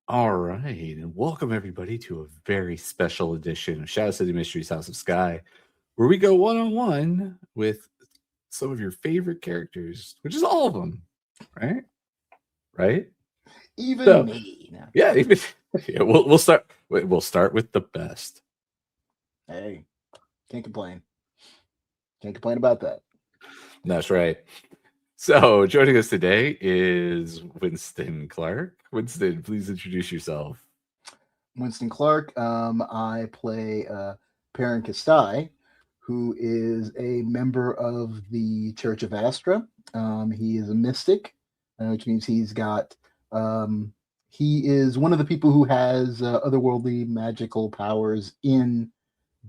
All right, and welcome everybody to a very special edition of Shadow City Mysteries House of Skye, where we go one-on-one with some of your favorite characters, which is all of them, right? Right? Even So, me. No. yeah, even yeah, we'll start. We'll start with the best. Hey, can't complain. Can't complain about that. That's right. So, joining us today is Winston Clark. Winston, please introduce yourself. Winston Clark. I play Peryn Kestai, who is a member of the Church of Astra. He is a mystic, which means he's got. He is one of the people who has otherworldly magical powers in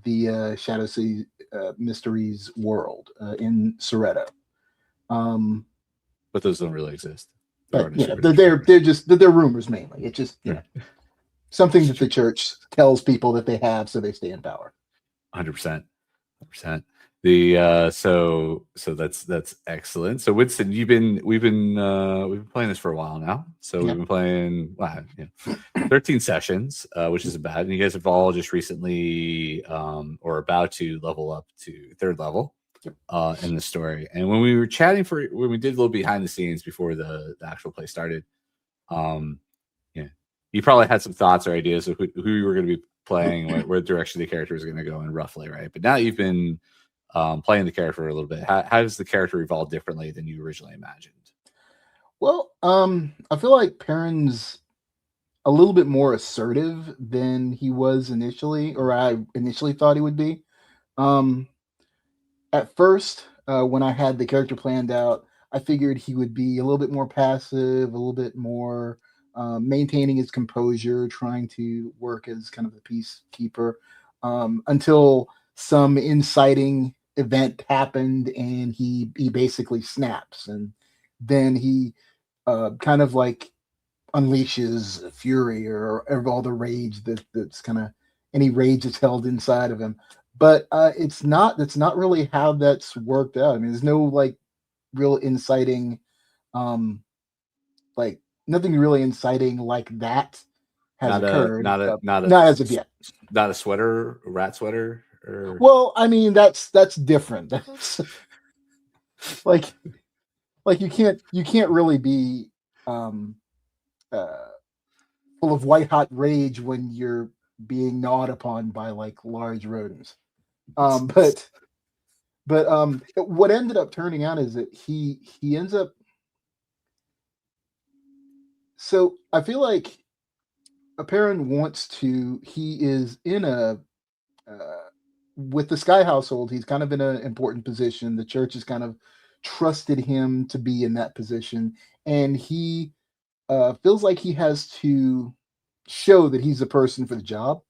the Shadow City Mysteries world in Soretto. But those don't really exist. But they're rumors mainly. It's just something that the church tells people that they have, so they stay in power. 100%. The so that's excellent. So Winston, we've been playing this for a while now. So we've been playing 13 sessions, which isn't bad. And you guys have all just recently or about to level up to 3rd level in the story. And when we were chatting when we did a little behind the scenes before the actual play started, you probably had some thoughts or ideas of who you were going to be playing, where direction the character is going to go in roughly, right? But now you've been playing the character a little bit. How does the character evolve differently than you originally imagined? Well, I feel like Peryn's a little bit more assertive than he was initially, or I initially thought he would be. At first, when I had the character planned out, I figured he would be a little bit more passive, a little bit more maintaining his composure, trying to work as kind of a peacekeeper until some inciting event happened and he basically snaps, and then he kind of like unleashes fury or all the rage that's kind of any rage that's held inside of him. But that's not really how that's worked out. I mean, there's no like real inciting like nothing really inciting like that has occurred. Not as of yet. Not a rat sweater. Or... Well, I mean that's different. That's like you can't really be full of white hot rage when you're being gnawed upon by like large rodents. But what ended up turning out is that he ends up. So I feel like Peryn wants to. He is in a with the Skye household. He's kind of in an important position. The church has kind of trusted him to be in that position, and he feels like he has to show that he's the person for the job.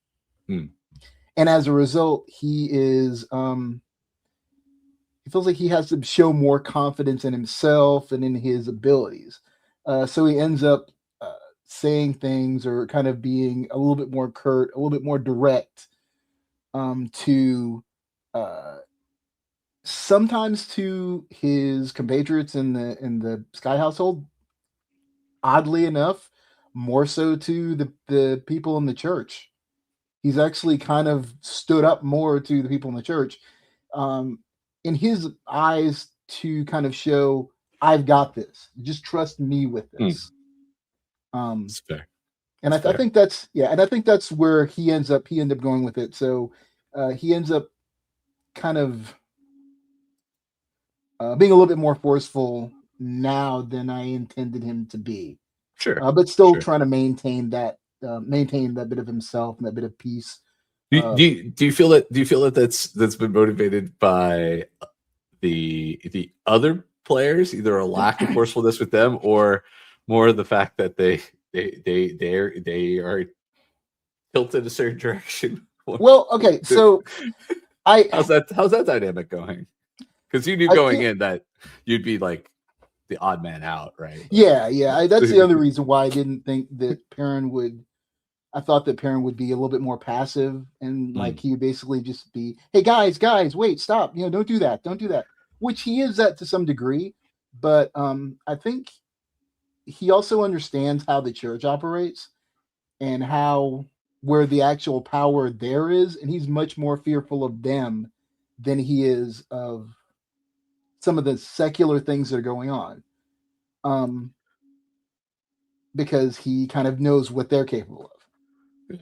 And as a result, he is he feels like he has to show more confidence in himself and in his abilities. So he ends up saying things or kind of being a little bit more curt, a little bit more direct to sometimes to his compatriots in the Skye household. Oddly enough, more so to the people in the church. He's actually kind of stood up more to the people in the church, in his eyes, to kind of show, I've got this. Just trust me with this. That's fair. And I think that's and I think that's where he ended up going with it. So he ends up kind of being a little bit more forceful now than I intended him to be. Sure, but still trying to maintain that bit of himself and that bit of peace. Do you feel that that's been motivated by the other players, either a lack of forcefulness with them, or more the fact that they are tilted a certain direction? Well, okay, so how's that dynamic going? Because you knew going in that you'd be like the odd man out, right? Yeah. That's the other reason why I didn't think that Peryn would. I thought that Peryn would be a little bit more passive and like he would basically just be, hey guys, wait, stop, don't do that. Which he is that to some degree, but I think he also understands how the church operates, and how where the actual power there is, and he's much more fearful of them than he is of some of the secular things that are going on. Um, because he kind of knows what they're capable of.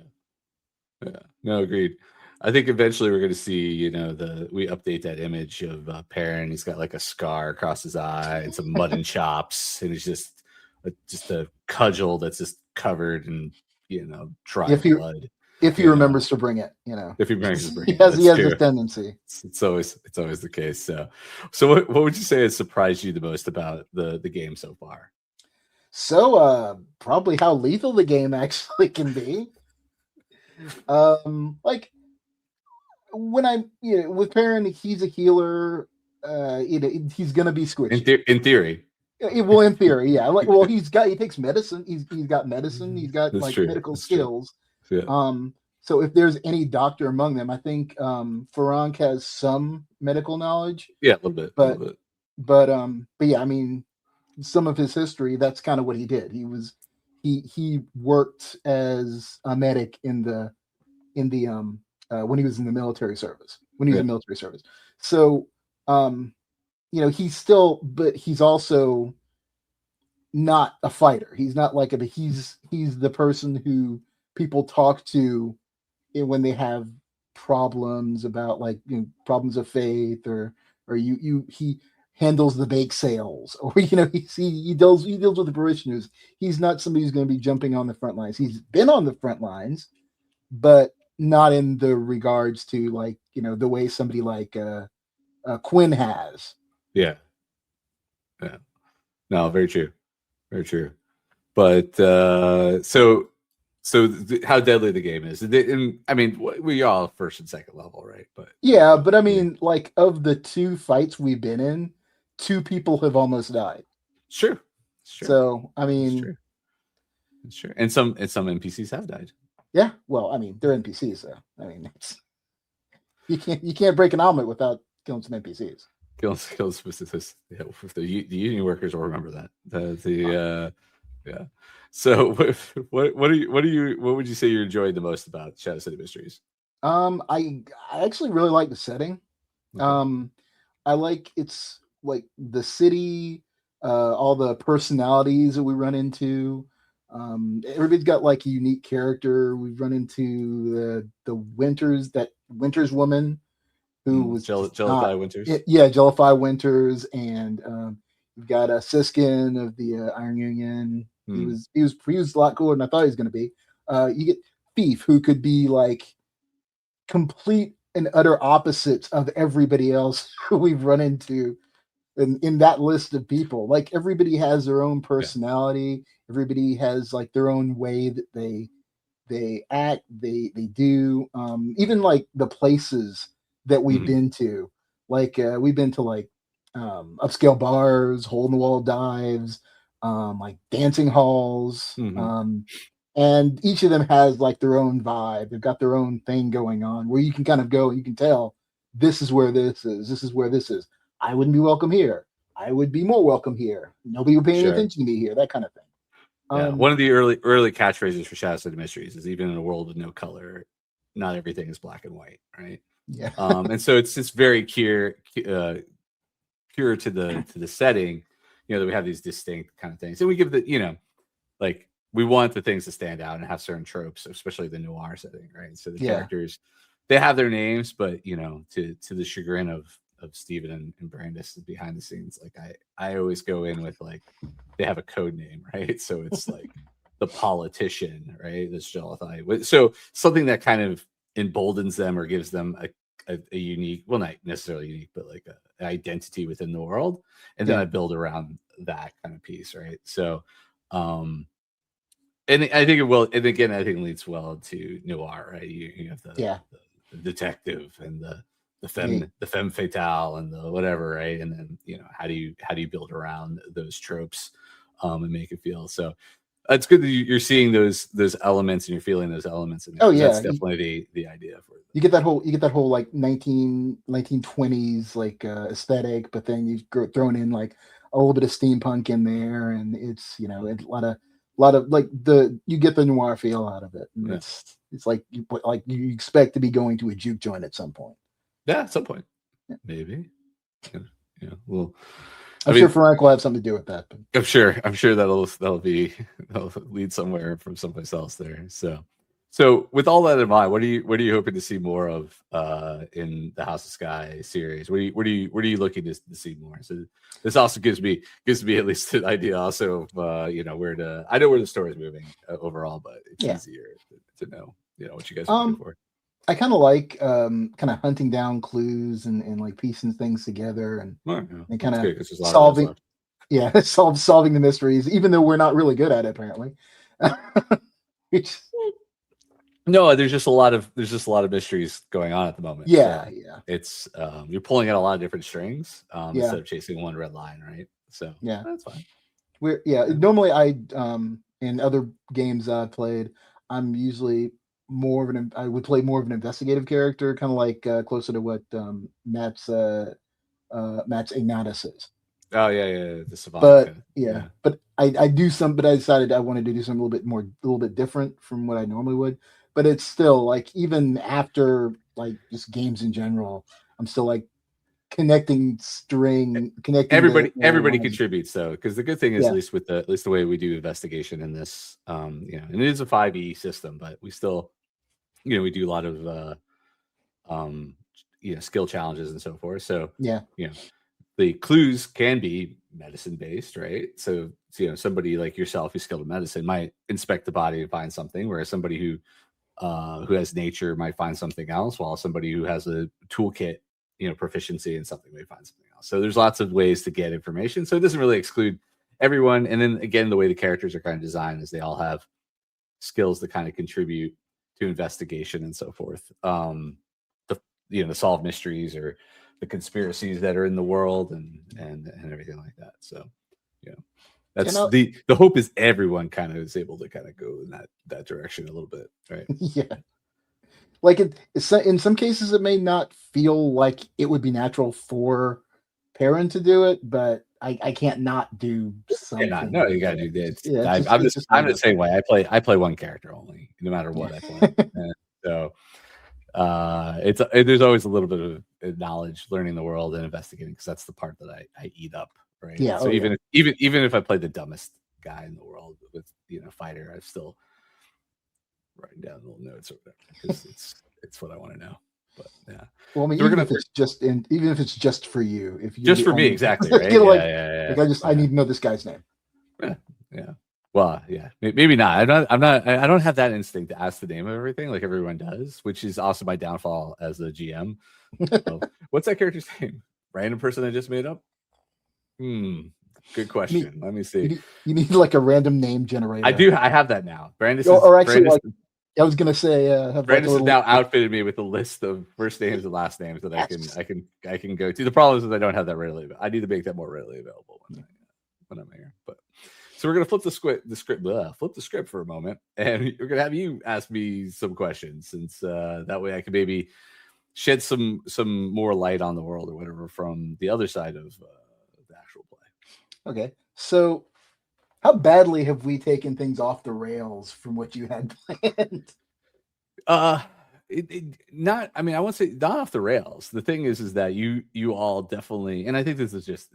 Yeah, no, agreed. I think eventually we're going to see, we update that image of Perrin. He's got like a scar across his eye and some mud and chops, and he's just a cudgel that's just covered in, dry If he blood. if he remembers to bring it, If he remembers to bring he it, has that's this tendency. It's always the case. So what would you say has surprised you the most about the game so far? So probably how lethal the game actually can be. Like when I'm with Perrin, he's a healer. He's gonna be squishy. In theory. Well, in theory, yeah. Like, well, he takes medicine. He's got medicine. He's got That's true. medical That's skills. Yeah. So if there's any doctor among them, I think Farank has some medical knowledge. Yeah, a little bit. But yeah, I mean, some of his history, that's kind of what he did. He worked as a medic in the when he was in the military service. So he's also not a fighter. He's not like he's the person who people talk to when they have problems about problems of faith or he handles the bake sales, or he deals with the parishioners. He's not somebody who's going to be jumping on the front lines. He's been on the front lines, but not in the regards to the way somebody like Quinn has. Yeah. No, very true. But how deadly the game is. I mean, we all first and second level, right? But yeah, but I mean, of the 2 fights we've been in, 2 people have almost died. Sure. So I mean, it's true. And some NPCs have died. Yeah, well, I mean, they're NPCs, so I mean, you can't break an omelet without killing some NPCs. Kills with the union workers will remember that. Yeah. So what would you say you enjoyed the most about Shadow City Mysteries? I actually really like the setting. Okay. I like it's like the city, all the personalities that we run into. Everybody's got a unique character. We've run into the Winters woman who was Jellify Winters. Yeah, Jellify Winters, and we've got Siskin of the Iron Union. He was a lot cooler than I thought he was going to be. You get Thief, who could be complete and utter opposites of everybody else who we've run into in that list of people. Everybody has their own personality. Yeah. Everybody has their own way that they act, they do. Even the places that we've been to, we've been to upscale bars, hole in the wall dives, dancing halls. And each of them has their own vibe. They've got their own thing going on where you can kind of go, you can tell this is where this is. This is where this is. I wouldn't be welcome here. I would be more welcome here. Nobody would pay any attention to me here. That kind of thing. Yeah. One of the early catchphrases for Shadow City Mysteries is, even in a world with no color, not everything is black and white, right? Yeah. And so it's just very pure to the setting, that we have these distinct kind of things, and we give we want the things to stand out and have certain tropes, especially the noir setting, right? So the characters, they have their names, but to the chagrin of Steven and Brandis behind the scenes, I always go in with they have a code name, right? So it's the politician, right? This Jellify. So something that kind of emboldens them or gives them a unique, well, not necessarily unique, but an identity within the world, and then I build around that kind of piece, right? So and I think it will, and again, I think it leads well to noir, right? You have the detective and the femme fatale and the whatever, right? And then how do you build around those tropes and make it feel so. It's good that you're seeing those elements and you're feeling those elements in there. Oh yeah, that's definitely the idea for it. You get that whole 1920s aesthetic, but then you've thrown in a little bit of steampunk in there, and it's a lot of like you get the noir feel out of it. And it's like you expect to be going to a juke joint at some point. Yeah, at some point. Yeah. Maybe. Yeah. Well, I'm sure Frank will have something to do with that. But. I'm sure that'll lead somewhere from someplace else there. So with all that in mind, what are you hoping to see more of in the House of Skye series? What are you looking to see more? So this also gives me at least an idea also of I know where the story is moving overall, but it's easier to know what you guys are looking for. I kind of like kind of hunting down clues and like piecing things together and kind of solving solving the mysteries, even though we're not really good at it apparently. No, there's just a lot of mysteries going on at the moment. Yeah, It's you're pulling out a lot of different strings instead of chasing one red line, right? So that's fine. Normally I in other games I've played, I'm usually I would play more of an investigative character, kind of like closer to what Matt's Ignatus is. Oh the savant. But but I do some, but I decided I wanted to do something a little bit different from what I normally would. But it's still like, even after like just games in general, I'm still like connecting. Everybody contributes though, because the good thing is at least the way we do investigation in this, and it is a 5e system, but we still, we do a lot of skill challenges and so forth. So the clues can be medicine based, right? So somebody like yourself who's skilled in medicine might inspect the body and find something, whereas somebody who has nature might find something else, while somebody who has a toolkit, proficiency in something may find something else. So there's lots of ways to get information. So it doesn't really exclude everyone. And then again, the way the characters are kind of designed is they all have skills that kind of contribute to investigation and so forth. To solve mysteries or the conspiracies that are in the world and everything like that. So that's the hope is everyone kind of is able to kind of go in that direction a little bit, right? Yeah. Like in some cases, it may not feel like it would be natural for Peryn to do it, but I can't not do something. No, you gotta do this. I'm the same way. I play one character only, no matter what I play. And so there's always a little bit of knowledge, learning the world and investigating, because that's the part that I eat up, right? Yeah. So even if I play the dumbest guy in the world with fighter, I'm still writing down little notes or whatever, because it's what I want to know. But yeah. Well, I mean, so even if it's just for you, if you just for me, exactly, right? I need to know this guy's name. Yeah. Well, yeah, maybe not. I don't have that instinct to ask the name of everything like everyone does, which is also my downfall as a GM. So, what's that character's name? Random person I just made up? Good question. Let me see. You need like a random name generator. I do. I have that now. Brandis I was gonna say, Brandis has now outfitted me with a list of first names and last names that I can go to. The problem is I don't have that readily. I need to make that more readily available when I'm here. But so we're gonna flip the script for a moment, and we're gonna have you ask me some questions, since that way I can maybe shed some more light on the world or whatever from the other side of the actual play. Okay, so how badly have we taken things off the rails from what you had planned? Not. I mean, I won't say not off the rails. The thing is that you all definitely, and I think this is just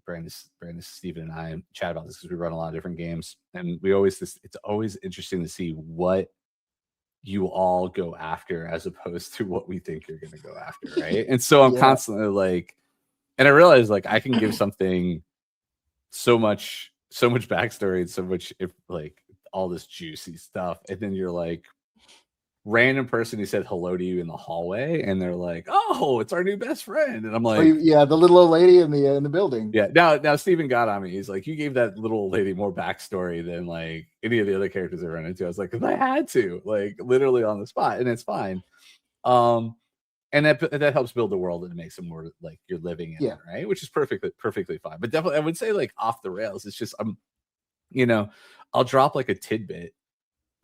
Brandis, Steven, and I chat about this because we run a lot of different games, and it's always interesting to see what you all go after as opposed to what we think you're going to go after, right? And so I'm constantly like, and I realize like I can give something so much backstory and so much all this juicy stuff, and then you're like, random person who said hello to you in the hallway, and they're like, "Oh, it's our new best friend," and I'm like, the little old lady in the building. Yeah. Now Steven got on me. He's like, "You gave that little old lady more backstory than like any of the other characters I run into." I was like, "Because I had to, like, literally on the spot," and it's fine. And that helps build the world and it makes it more like you're living in it, right? Which is perfectly fine. But definitely, I would say like off the rails. It's just I'll drop like a tidbit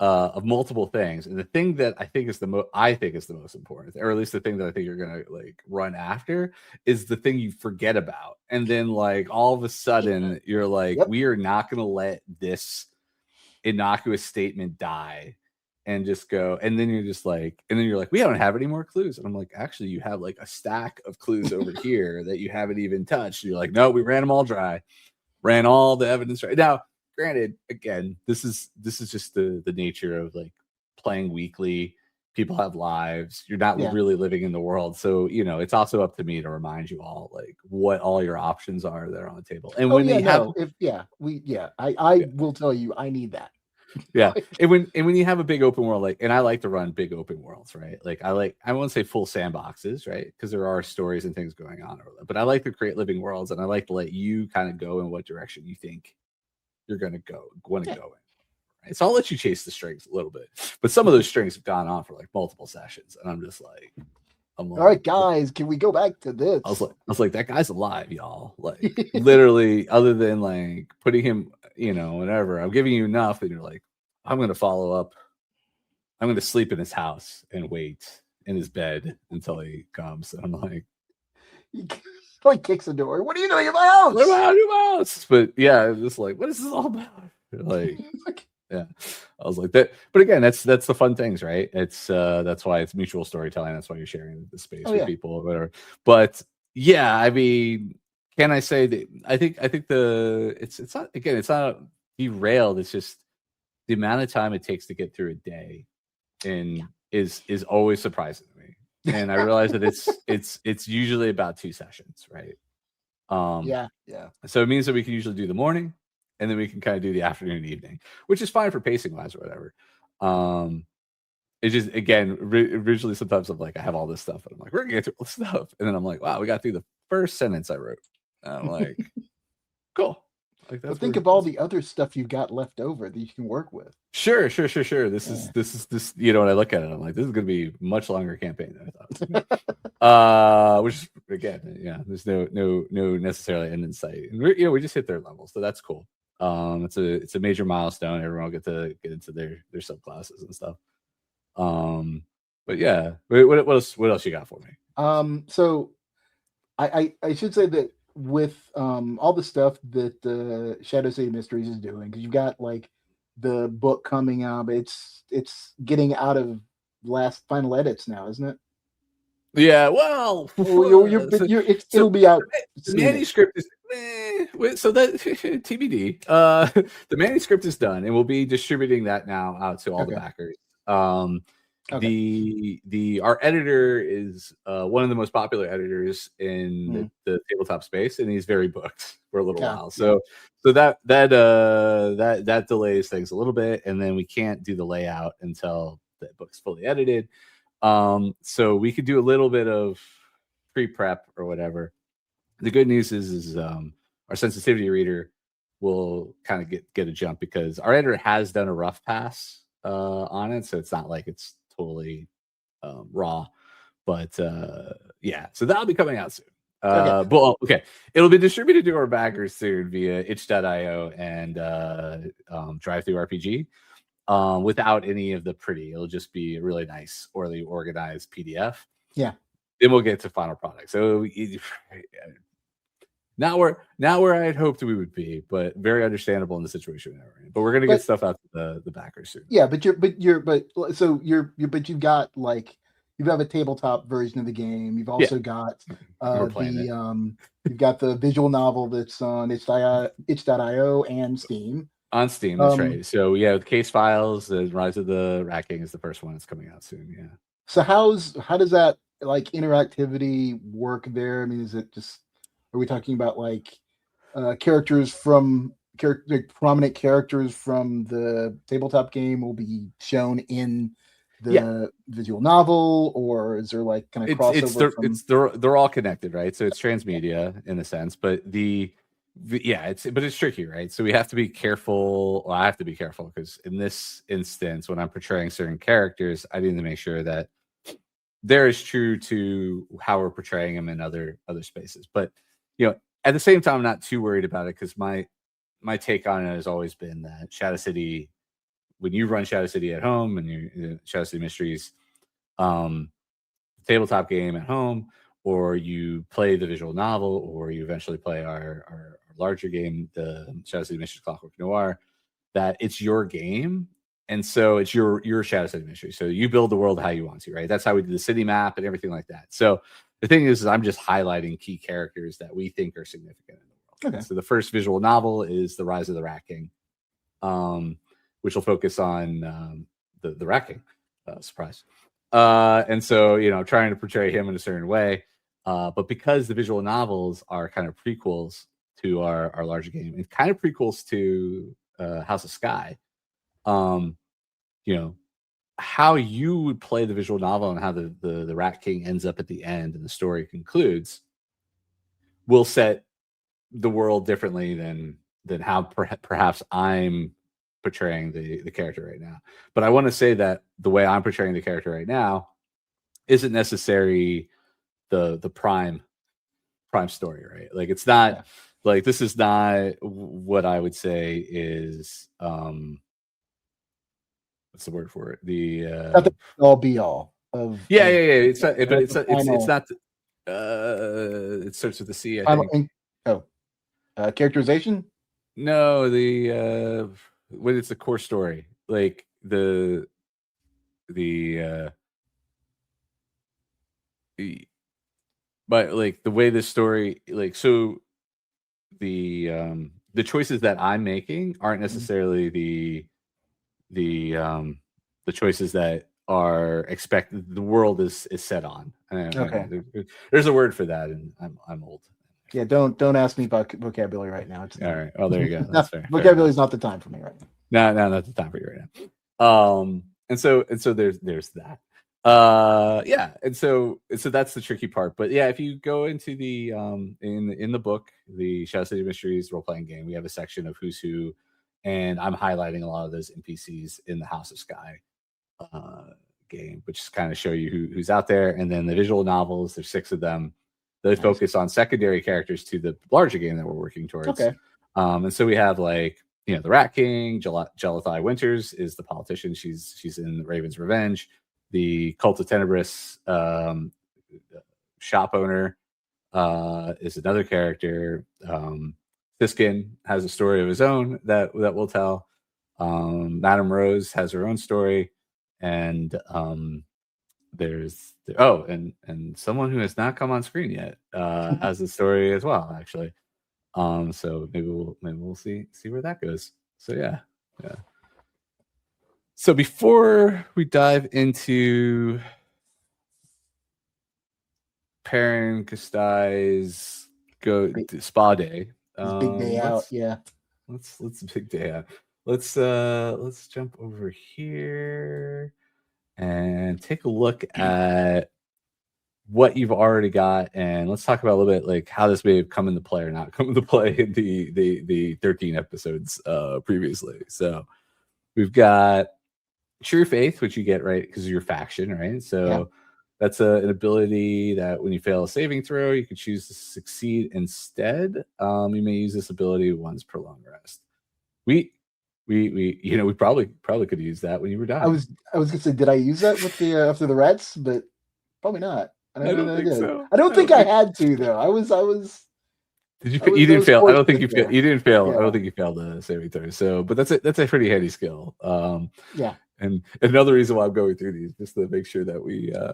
of multiple things, and the thing that I think is the most important, or at least the thing that I think you're gonna like run after, is the thing you forget about, and then like all of a sudden you're like, we are not gonna let this innocuous statement die and just go, and then you're like, we don't have any more clues. And I'm like, actually, you have like a stack of clues over here that you haven't even touched. And you're like, no, we ran them all dry, ran all the evidence right. Now, granted, again, this is just the nature of like playing weekly. People have lives. You're not really living in the world. So, it's also up to me to remind you all like what all your options are that are on the table. And when I will tell you, I need that. Yeah. And when you have a big open world, like, and I like to run big open worlds, right? Like I won't say full sandboxes, right? Because there are stories and things going on, but I like to create living worlds, and I like to let you kind of go in what direction you think you're going to want to go in. Right? So I'll let you chase the strings a little bit, but some of those strings have gone on for like multiple sessions, and I'm just like, all right, guys, can we go back to this? I was like, that guy's alive, y'all. Like, literally, other than like putting him, whatever. I'm giving you enough, and you're like, I'm going to follow up. I'm going to sleep in his house and wait in his bed until he comes. And I'm like, he kicks the door. What are you doing in my house? What about your house? But yeah, just like, what is this all about? Like, yeah, I was like that. But again, that's the fun things, right? It's that's why it's mutual storytelling. That's why you're sharing the space with people or whatever. But yeah, I mean, can I say that I think it's not, again, it's not derailed. It's just the amount of time it takes to get through a day and is always surprising to me. And I realize that it's usually about 2 sessions, right? Yeah. So it means that we can usually do the morning, and then we can kind of do the afternoon and evening, which is fine for pacing wise or whatever. It's just, again, originally sometimes I'm like, I have all this stuff, and I'm like, we're gonna get through all this stuff, and then I'm like, wow, we got through the first sentence I wrote. And I'm like, cool. Like, but think of all the other stuff you've got left over that you can work with. Sure. This is when I look at it, I'm like, this is going to be a much longer campaign than I thought. Which again, there's no necessarily end in sight. And we just hit their level, so that's cool. It's a major milestone. Everyone will get to get into their subclasses and stuff. But yeah, what else you got for me? So I should say that with all the stuff that Shadow City Mysteries is doing, because you've got like the book coming out, it's getting out of final edits now, isn't it? Yeah, well, it'll be out. The manuscript is so that TBD. The manuscript is done, and we'll be distributing that now out to all the backers. Our editor is one of the most popular editors in the tabletop space, and he's very booked for a little while. So that delays things a little bit, and then we can't do the layout until the book's fully edited. So we could do a little bit of pre-prep or whatever. The good news is our sensitivity reader will kind of get a jump, because our editor has done a rough pass on it, so it's not like it's totally raw, but so that'll be coming out soon. But it'll be distributed to our backers soon via itch.io and DriveThruRPG, without any of the pretty. It'll just be a really nice, orally organized PDF. Yeah. Then we'll get to final product. So not where I had hoped we would be, but very understandable in the situation we're in. But we're gonna get stuff out to the backers soon. Yeah, but you've got like, you have a tabletop version of the game. You've also got you've got the visual novel that's on itch.io and Steam. On Steam, that's right. So yeah, the Case Files, the Rise of the Rat King is the first one that's coming out soon. Yeah. So how does that like interactivity work there? I mean, is it just, are we talking about like prominent characters from the tabletop game will be shown in the visual novel, or is there like kind of crossover? They're all connected, right? So it's transmedia in a sense, but it's tricky, right? So we have to be careful. Well, I have to be careful, because in this instance, when I'm portraying certain characters, I need to make sure that they're as true to how we're portraying them in other spaces. But at the same time, I'm not too worried about it, because my take on it has always been that Shadow City, when you run Shadow City at home and you Shadow City Mysteries tabletop game at home, or you play the visual novel, or you eventually play our larger game, the Shadow City Mysteries Clockwork Noir, that it's your game. And so it's your Shadow City mystery. So you build the world how you want to, right? That's how we do the city map and everything like that. So the thing is I'm just highlighting key characters that we think are significant in the world. Okay. So the first visual novel is The Rise of the Rat King, which will focus on the Rat King. Surprise. And so, trying to portray him in a certain way. But because the visual novels are kind of prequels to our larger game and kind of prequels to House of Skye, how you would play the visual novel and how the Rat King ends up at the end and the story concludes will set the world differently than how perhaps I'm portraying the character right now. But I want to say that the way I'm portraying the character right now isn't necessarily the prime story, right? Like it's not like this is not what I would say is what's the word for it? The all be all of It's not, but it's not. It starts with the C. I think. Characterization. No, when it's the core story, like but like the way this story, like so, the choices that I'm making aren't necessarily the choices that are expected. The world is set on. There's a word for that, and I'm old. Yeah, don't ask me about vocabulary right now. All right. Well, there you go. That's fair. Vocabulary is not the time for me right now. No, not the time for you right now. And so there's that. And so that's the tricky part. But yeah, if you go into the in the book, the Shadow City Mysteries role playing game, we have a section of who's who, and I'm highlighting a lot of those NPCs in the House of Skye game, which is kind of show you who's out there. And then the visual novels, there's 6 of them. They focus on secondary characters to the larger game that we're working towards. Okay. And so we have the Rat King, Gelathai Winters is the politician. She's in Raven's Revenge. The Cult of Tenebris shop owner is another character. Thyskin has a story of his own that we'll tell. Madame Rose has her own story, and there's and someone who has not come on screen yet has a story as well, actually. So maybe we'll see where that goes. So yeah. So before we dive into Peryn Kestai's spa day, big day out, yeah. Let's big day out. Let's jump over here and take a look at what you've already got, and let's talk about a little bit like how this may have come into play or not come into play in the 13 episodes previously. So we've got True Faith, which you get right because of your faction, right? So that's an ability that when you fail a saving throw, you can choose to succeed instead. You may use this ability once per long rest. We probably could use that when you were dying. I was gonna say, did I use that with the after the rats? But probably not. I don't think so. I don't think I had to though. I was. Did you? You didn't fail. I don't think you failed. You didn't fail. Yeah. I don't think you failed the saving throw. So, but that's a pretty handy skill. And another reason why I'm going through these, just to make sure that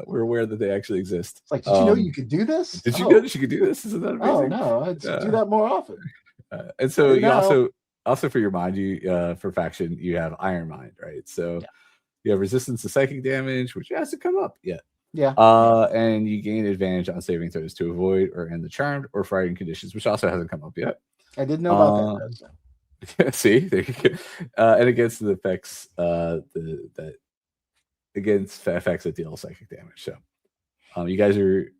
we're aware that they actually exist. It's like, did you know you could do this? Did you know that you could do this? Isn't that amazing? Oh no, I'd do that more often. And so you also for your mind, for faction, you have Iron Mind, right? So you have resistance to psychic damage, which hasn't come up yet. Yeah. And you gain advantage on saving throws to avoid or end the charmed or frightened conditions, which also hasn't come up yet. I didn't know about that. So. See, there you go. And against the effects, against effects that deal psychic damage. So, you guys are,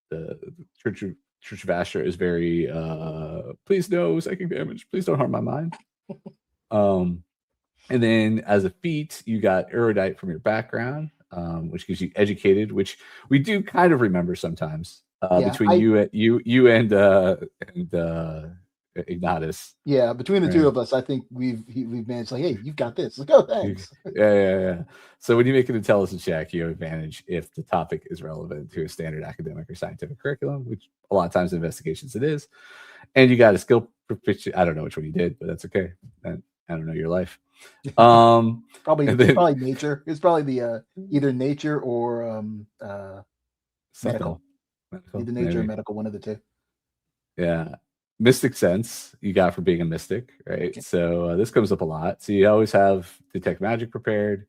the Church of Astra is very, please no psychic damage. Please don't harm my mind. And then as a feat, you got erudite from your background, which gives you educated, which we do kind of remember sometimes between you and Ignatus. Yeah, between the two of us, I think we've managed. Like, hey, you've got this. Like, oh, thanks. Yeah. So when you make an intelligence check, you have advantage if the topic is relevant to a standard academic or scientific curriculum, which a lot of times in investigations it is. And you got a skill proficiency. I don't know which one you did, but that's okay. And I don't know your life. Probably and then probably nature. It's probably the either nature or medical. Either nature or maybe. medical, one of the two. Yeah. Mystic sense you got for being a mystic, right? Okay. So this comes up a lot. So you always have detect magic prepared,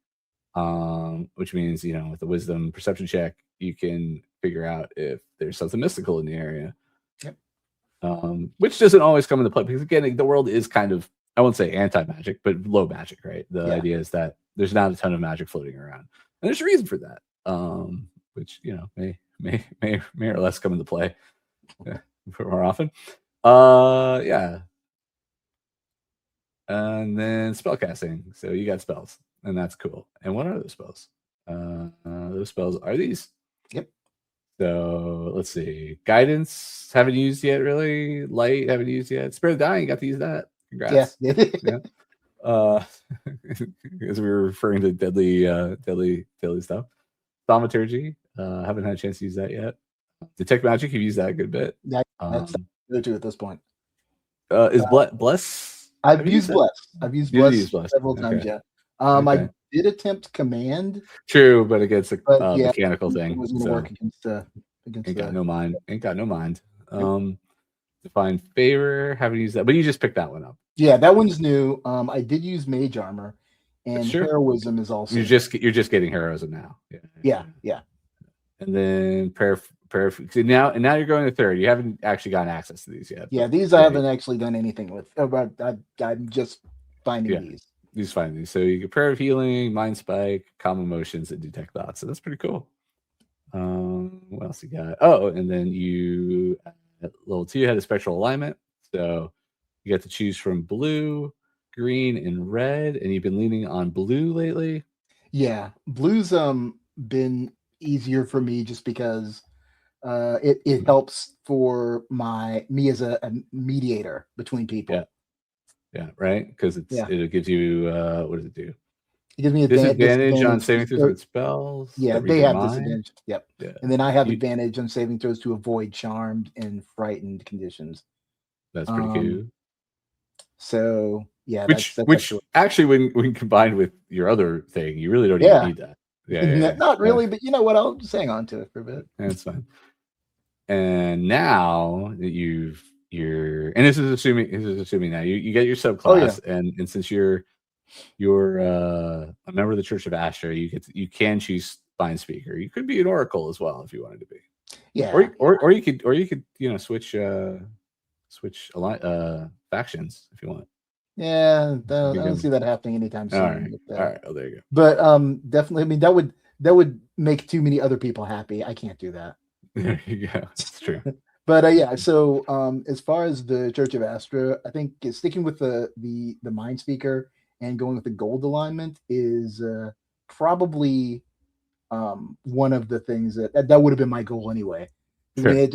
which means, you know, with the wisdom perception check, you can figure out if there's something mystical in the area. Yep. Which doesn't always come into play because, again, the world is kind of, I won't say anti-magic, but low magic, right? The idea is that there's not a ton of magic floating around, and there's a reason for that, which, you know, may or less come into play more often. Yeah. And then spell casting. So you got spells, and that's cool. And what are those spells? Those spells are these. Yep. So let's see. Guidance, haven't used yet, really. Light, haven't used yet. Spirit of Dying, got to use that. Congrats. Yeah. As we were referring to deadly stuff. Thaumaturgy, haven't had a chance to use that yet. Detect magic, you've used that a good bit. That's the two at this point. Is bless? I've used bless. I've used bless several times. Yeah. I did attempt command. True, but against a mechanical thing. It wasn't going to work against. Ain't got no mind. Ain't got no mind. Define favor. Haven't used that, but you just picked that one up. Yeah, that one's new. I did use mage armor, and heroism is also. You're just getting heroism now. Yeah. And then now you're going to third. You haven't actually gotten access to these yet. Yeah, these I haven't actually done anything with. I'm just finding these. These find these. So you get prayer of healing, mind spike, calm emotions, and detect thoughts. So that's pretty cool. What else you got? Oh, and then you at level 2 had a spectral alignment. So you got to choose from blue, green, and red. And you've been leaning on blue lately. Yeah, blue's been easier for me just because it helps for me as a mediator between people. Yeah, right. Because it gives you what does it do? It gives me disadvantage on saving throws with spells. Yeah, they have disadvantage. Yep. Yeah. And then I have advantage on saving throws to avoid charmed and frightened conditions. That's pretty cool. So yeah, which actually, when combined with your other thing, you really don't even need that. Yeah, not really, but you know what? I'll just hang on to it for a bit. That's fine. And now that and this is assuming now you get your subclass, and since you're a member of the Church of Astra, you can choose Spine Speaker. You could be an Oracle as well if you wanted to be. Yeah. Or you could switch factions if you want. Yeah, I don't see that happening anytime soon. All right. Oh, there you go. But definitely, I mean, that would make too many other people happy. I can't do that. Yeah, that's true. But yeah, so as far as the Church of Astra, I think sticking with the Mind Speaker and going with the gold alignment is probably one of the things that would have been my goal anyway. Sure. I mean,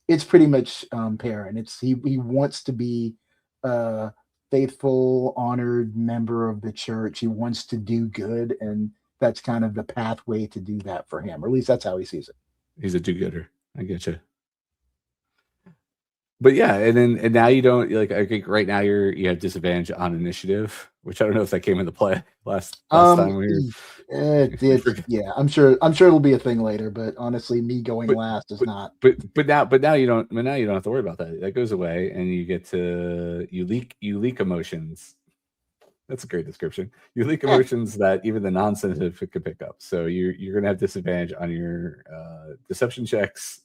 it's pretty much Peryn. He wants to be a faithful, honored member of the church. He wants to do good, and that's kind of the pathway to do that for him, or at least that's how he sees it. He's a do-gooder. I get you. But yeah, and now you don't I think right now you have disadvantage on initiative, which I don't know if that came into play last time we were. It did. Yeah, I'm sure it'll be a thing later. But honestly, me going last is not. But now you don't. Now you don't have to worry about that. That goes away, and you get to you leak emotions. That's a great description. You leak emotions that even the non-sensitive could pick up. So you're gonna have disadvantage on your deception checks.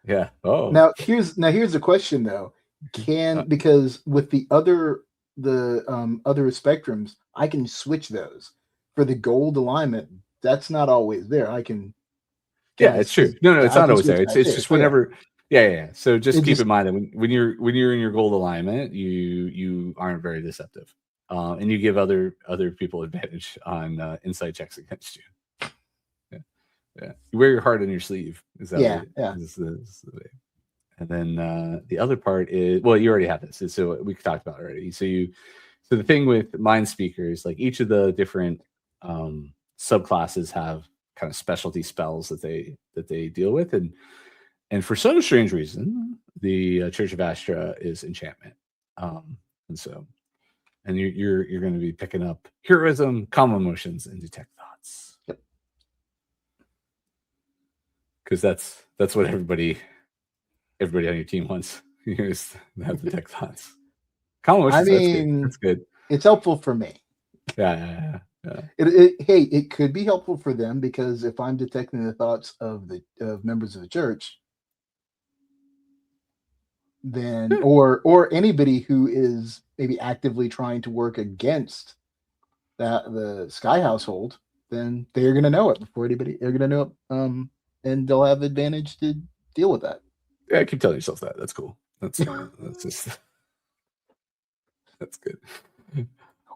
Yeah. Oh. Now here's the question though. Because with the other spectrums, I can switch those. For the gold alignment, that's not always there. I can. Yeah, it's true. No, it's not always there. It's just whenever. Yeah. So just keep in mind that when you're in your gold alignment, you aren't very deceptive, and you give other people advantage on insight checks against you. Yeah, you wear your heart on your sleeve. Is that is the way. And then the other part is, well, you already have this. So we talked about it already. So the thing with mind speakers, like each of the different subclasses have kind of specialty spells that they deal with, and for some strange reason, the Church of Astra is enchantment. And so, and you're going to be picking up heroism, calm emotions, and detect thoughts. Yep. Because that's what everybody on your team wants. Is have detect thoughts. Calm emotions. I mean, that's good. It's helpful for me. Yeah. It could be helpful for them, because if I'm detecting the thoughts of members of the church, then or anybody who is maybe actively trying to work against the Skye household, then they're going to know it before anybody. They're going to know it, and they'll have advantage to deal with that. Yeah, keep telling yourself that. That's cool. That's just that's good.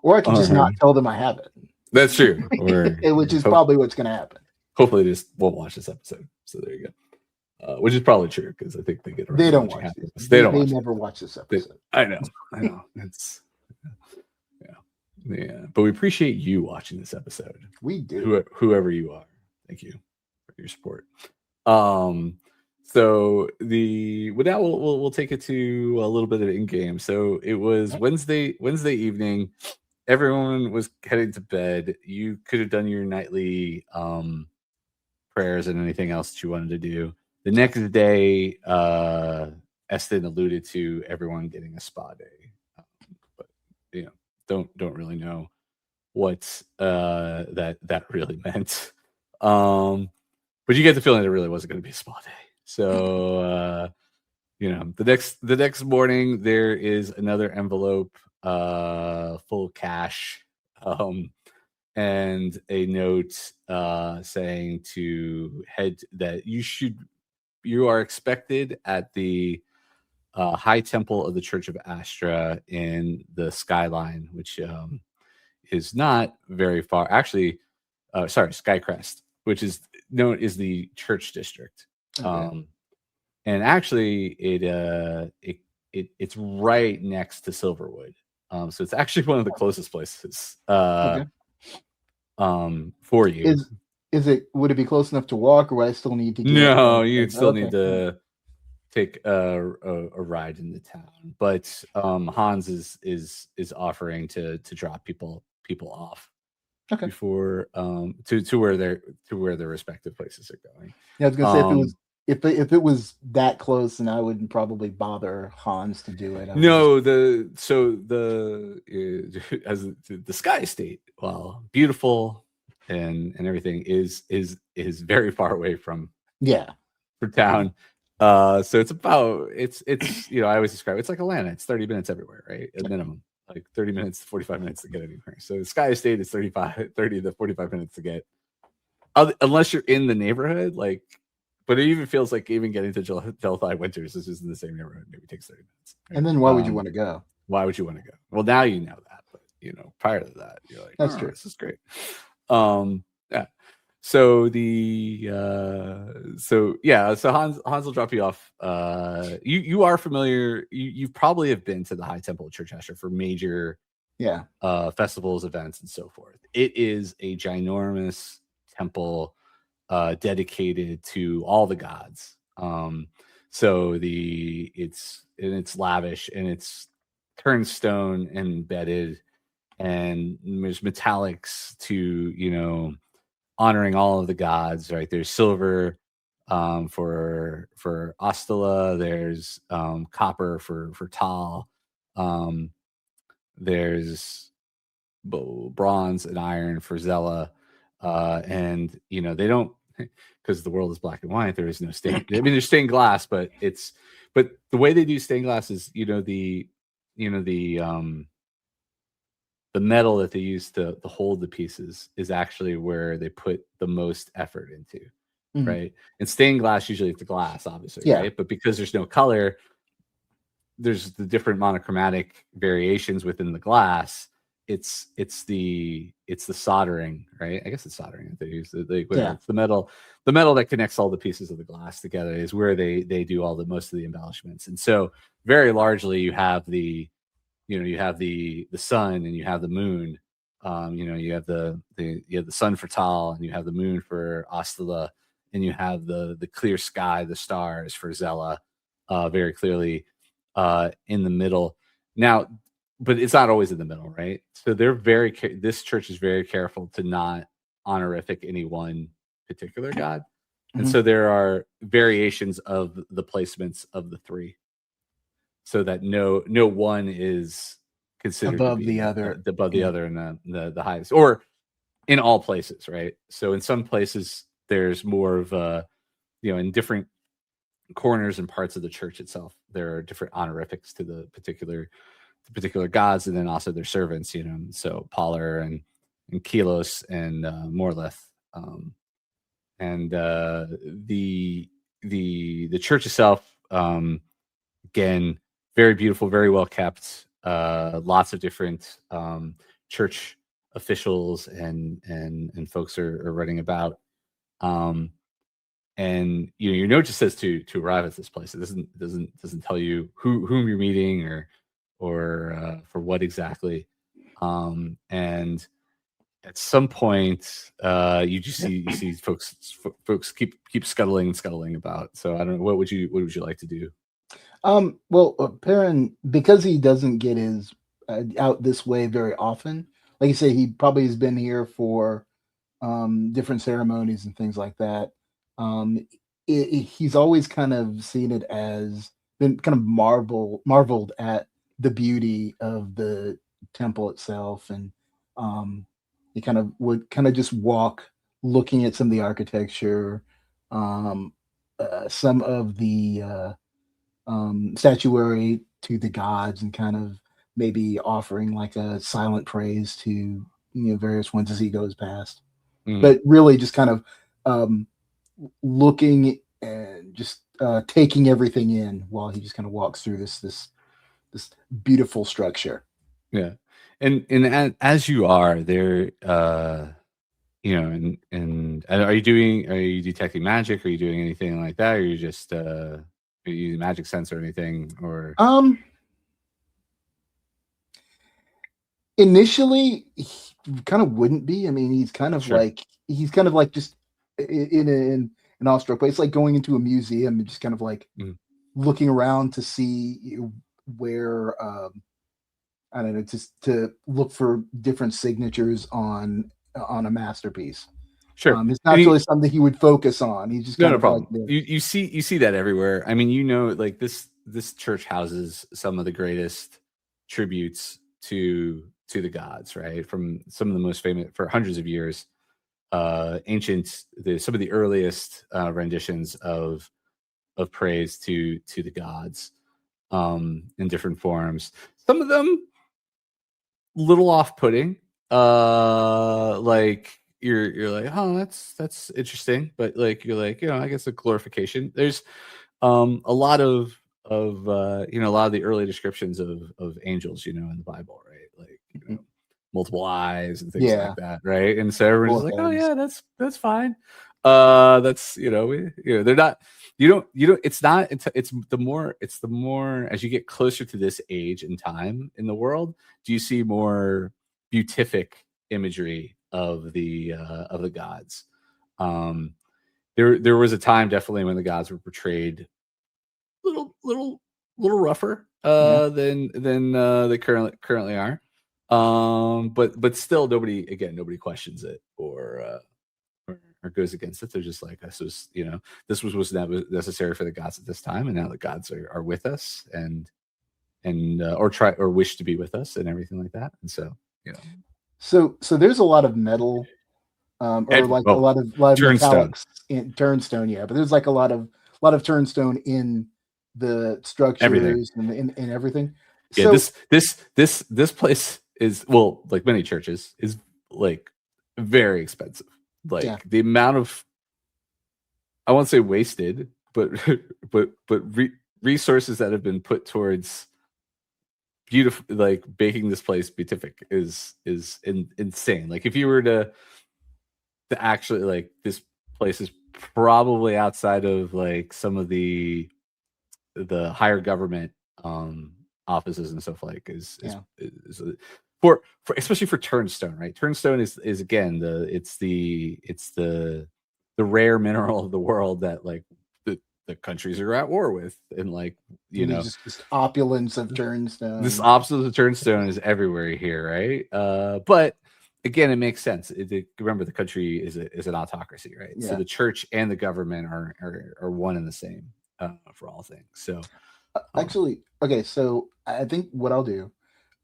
Or I can just not tell them I have it. That's true. Or which is probably what's going to happen. Hopefully, they just won't watch this episode. So there you go. Which is probably true, because I think they get around. They don't watch this. They never watch this episode. I know. It's yeah. But we appreciate you watching this episode. We do. Whoever you are, thank you for your support. So now we'll take it to a little bit of in game. So it was Wednesday evening. Everyone was heading to bed. You could have done your nightly prayers and anything else that you wanted to do. The next day, Eston alluded to everyone getting a spa day, but don't really know what that really meant. But you get the feeling it really wasn't going to be a spa day. So the next morning there is another envelope full of cash, and a note saying to head that you are expected at the High Temple of the Church of Astra in the Skyline, which is not very far. Actually, Skycrest, which is known as the church district. Okay. And actually, it's right next to Silverwood. So it's actually one of the closest places for you. Would it be close enough to walk, or would I still need to get No, you'd still need to take a ride into town. But Hans is offering to drop people off before to where their respective places are going. Yeah, I was gonna say, if it was that close, then I wouldn't probably bother Hans to do it. The Skye estate, well, beautiful and everything, is very far away from town. So it's I always describe it's like Atlanta. It's 30 minutes everywhere, right? At minimum, like 30 minutes to 45 minutes to get anywhere. So the Skye estate is 30 to 45 minutes to get, unless you're in the neighborhood, like. But it even feels like even getting to Delphi Winters is just in the same neighborhood. Maybe takes 30 minutes. Right? And then why would you want to go? Why would you want to go? Well, now you know that, but prior to that, you're like, that's true. This is great. Yeah. So so Hans will drop you off. You are familiar. You probably have been to the High Temple of Church Astra for major festivals, events, and so forth. It is a ginormous temple. Dedicated to all the gods. So it's lavish, and it's turnstone embedded, and there's metallics to honoring all of the gods, right? There's silver for Ostala, there's copper for Tal, there's bronze and iron for Zella, and they don't, because the world is black and white. There is no stained. I mean, there's stained glass, but the way they do stained glass is the metal that they use to hold the pieces is actually where they put the most effort into, right? And stained glass, usually it's the glass, obviously, right? But because there's no color, there's the different monochromatic variations within the glass. It's the soldering, right? I guess it's soldering that they use. It's the metal that connects all the pieces of the glass together is where they do all the most of the embellishments. And so very largely you have the sun and you have the moon. You have the sun for Tal, and you have the moon for Ostala, and you have the clear sky, the stars for Zella, very clearly in the middle. Now, but it's not always in the middle, right? So they're this church is very careful to not honorific any one particular god. And Mhm. so there are variations of the placements of the three, so that no one is considered to Above be the other. above the Yeah. other and the highest, or in all places, right? So in some places there's more of in different corners and parts of the church itself, there are different honorifics to the particular gods, and then also their servants, so Polar and Kilos and Morleth, and the church itself, again, very beautiful, very well kept, lots of different church officials and folks are running about, and your note just says to arrive at this place. It doesn't tell you whom you're meeting or for what exactly, and at some point you see folks keep scuttling about. So I don't know, what would you like to do? Well, Perrin, because he doesn't get his out this way very often, like you say, he probably has been here for different ceremonies and things like that. Um, he's always kind of seen it as been kind of marveled at the beauty of the temple itself, and he kind of would kind of just walk looking at some of the architecture, um, some of the statuary to the gods, and kind of maybe offering like a silent praise to various ones as he goes past. Mm. But really, just kind of looking and just taking everything in while he just kind of walks through this beautiful structure. Yeah, and as you are there, and are you detecting magic? Are you doing anything like that? Or are you just are you using magic sense or anything? Or Initially, he kind of wouldn't be. I mean, sure, he's kind of like just in an awestruck way. It's like going into a museum and just kind of like mm, looking around to see where I don't know, just to look for different signatures on a masterpiece. sure. It's And not really something he would focus on. He's just kind no of like problem. there. You see that everywhere. I mean, like this church houses some of the greatest tributes to the gods, right? From some of the most famous for hundreds of years, some of the earliest renditions of praise to the gods, in different forms. Some of them little off-putting, like you're like, oh, that's interesting, but like you're like, I guess a glorification. There's a lot of a lot of the early descriptions of angels, in the Bible, right? Like, multiple eyes and things like Yeah, that, right? And so everyone's full just like, oh heads. yeah, that's fine. That's they're not. You don't. It's the more as you get closer to this age and time in the world, do you see more beatific imagery of the gods? Um, there was a time definitely when the gods were portrayed little rougher Yeah. than they currently are. But still, nobody questions it or goes against it. They're just like, this was necessary for the gods at this time, and now the gods are with us and or try or wish to be with us and everything like that. And so, So there's a lot of metal, or like a lot of turnstone, metallics in turnstone. Yeah, but there's like a lot of turnstone in the everything. structures and everything. Yeah, So this place is, well, like many churches, is like very expensive. yeah, Like the amount of, I won't say wasted, but resources that have been put towards beautiful, like making this place beatific is insane. Like if you were to actually, like, this place is probably outside of like some of the higher government offices and stuff, like yeah, is for especially for turnstone, right? Turnstone is again it's the rare mineral of the world that, like, the the countries are at war with, and like just opulence of Turnstone. This opposite of Turnstone is everywhere here, right? But again, it makes sense. Remember, the country is an autocracy, right? Yeah. So the church and the government are one and the same for all things. So actually, okay. So I think what I'll do,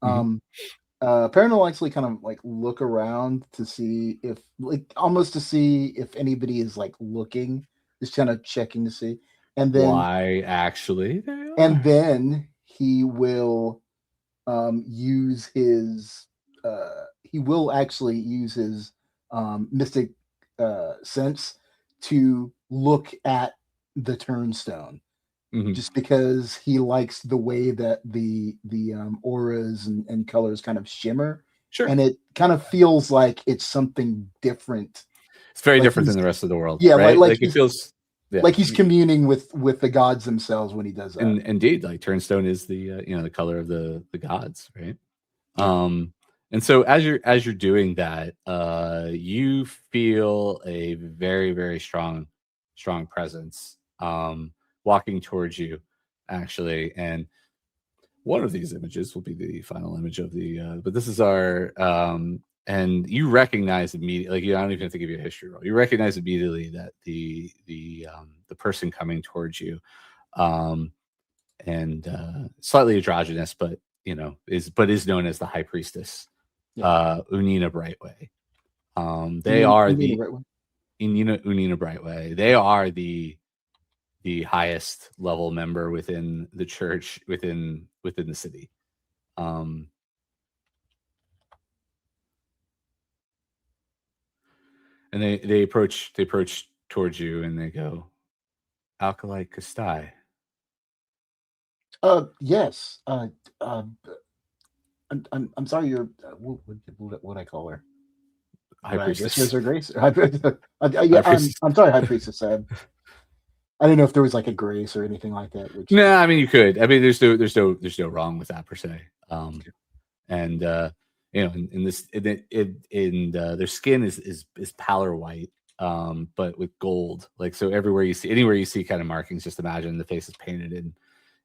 Peryn will actually kind of like look around to see if, like, almost to see if anybody is like looking, just kind of checking to see, and then why actually, and then he will use his he will actually use his mystic sense to look at the turnstone, just because he likes the way that the auras and colors kind of shimmer. Sure. And it kind of feels like it's something different. It's very different than the rest of the world. Yeah, right? like it feels like he's communing with the gods themselves when he does that. And indeed, like Turnstone is the the color of the gods, right? And so as you're doing that, you feel a very, very strong presence walking towards you, actually. And one of these images will be the final image of the but this is our and you recognize immediately, like, I don't even have to give you a history roll. You recognize immediately that the person coming towards you, and slightly androgynous, but is known as the High Priestess, Unina Brightway. They are the Unina Brightway. They are the highest level member within the church, within the city. And they approach towards you, and they go, "Alkalite Kestai." Yes. I'm sorry. You're what I call her? High Priestess. Is her grace? I'm sorry, High Priestess. I didn't know if there was like a grace or anything like that. No, I mean, you could. I mean, there's no wrong with that per se. And in their skin is pallor white, but with gold. Like, so anywhere you see kind of markings, just imagine the face is painted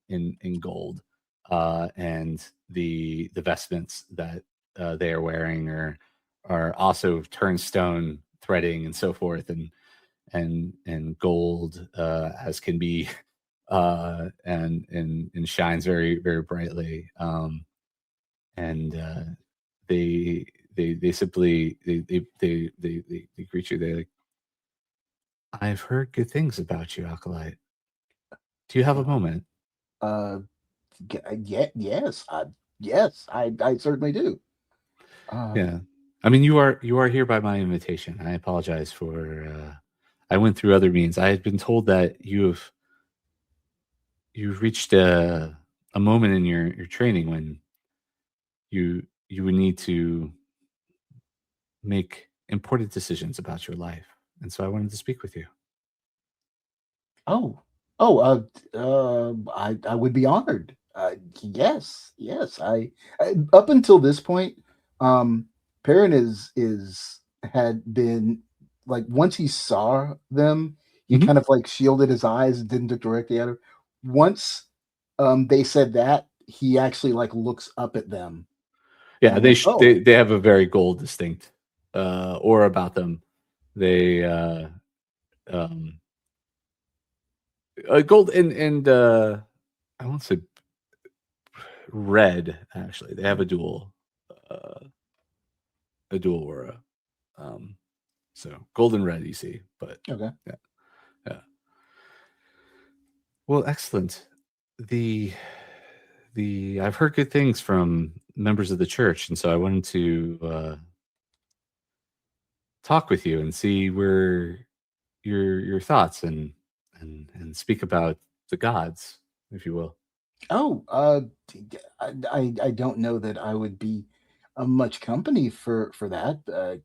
in gold, and the vestments that they are wearing are also turnstone threading and so forth, and gold as can be, and shines very, very brightly. And they simply they greet you. They like, "I've heard good things about you, Alkalite. Do you have a moment?" Yes, I certainly do. Yeah, I mean, you are here by my invitation. I apologize for I went through other means. I had been told that you've reached a moment in your training when you would need to make important decisions about your life, and so I wanted to speak with you. I would be honored. Yes. Up until this point, Perrin had been like, once he saw them, he kind of like shielded his eyes and didn't look directly at her. Once they said that, he actually like looks up at them. Yeah, they have a very gold distinct aura about them. They gold and I won't say red, actually. They have a dual aura. So gold and red you see, but okay. Yeah. Well, excellent. The I've heard good things from members of the church, and so I wanted to talk with you and see where your thoughts and speak about the gods, if you will. I don't know that I would be much company for that.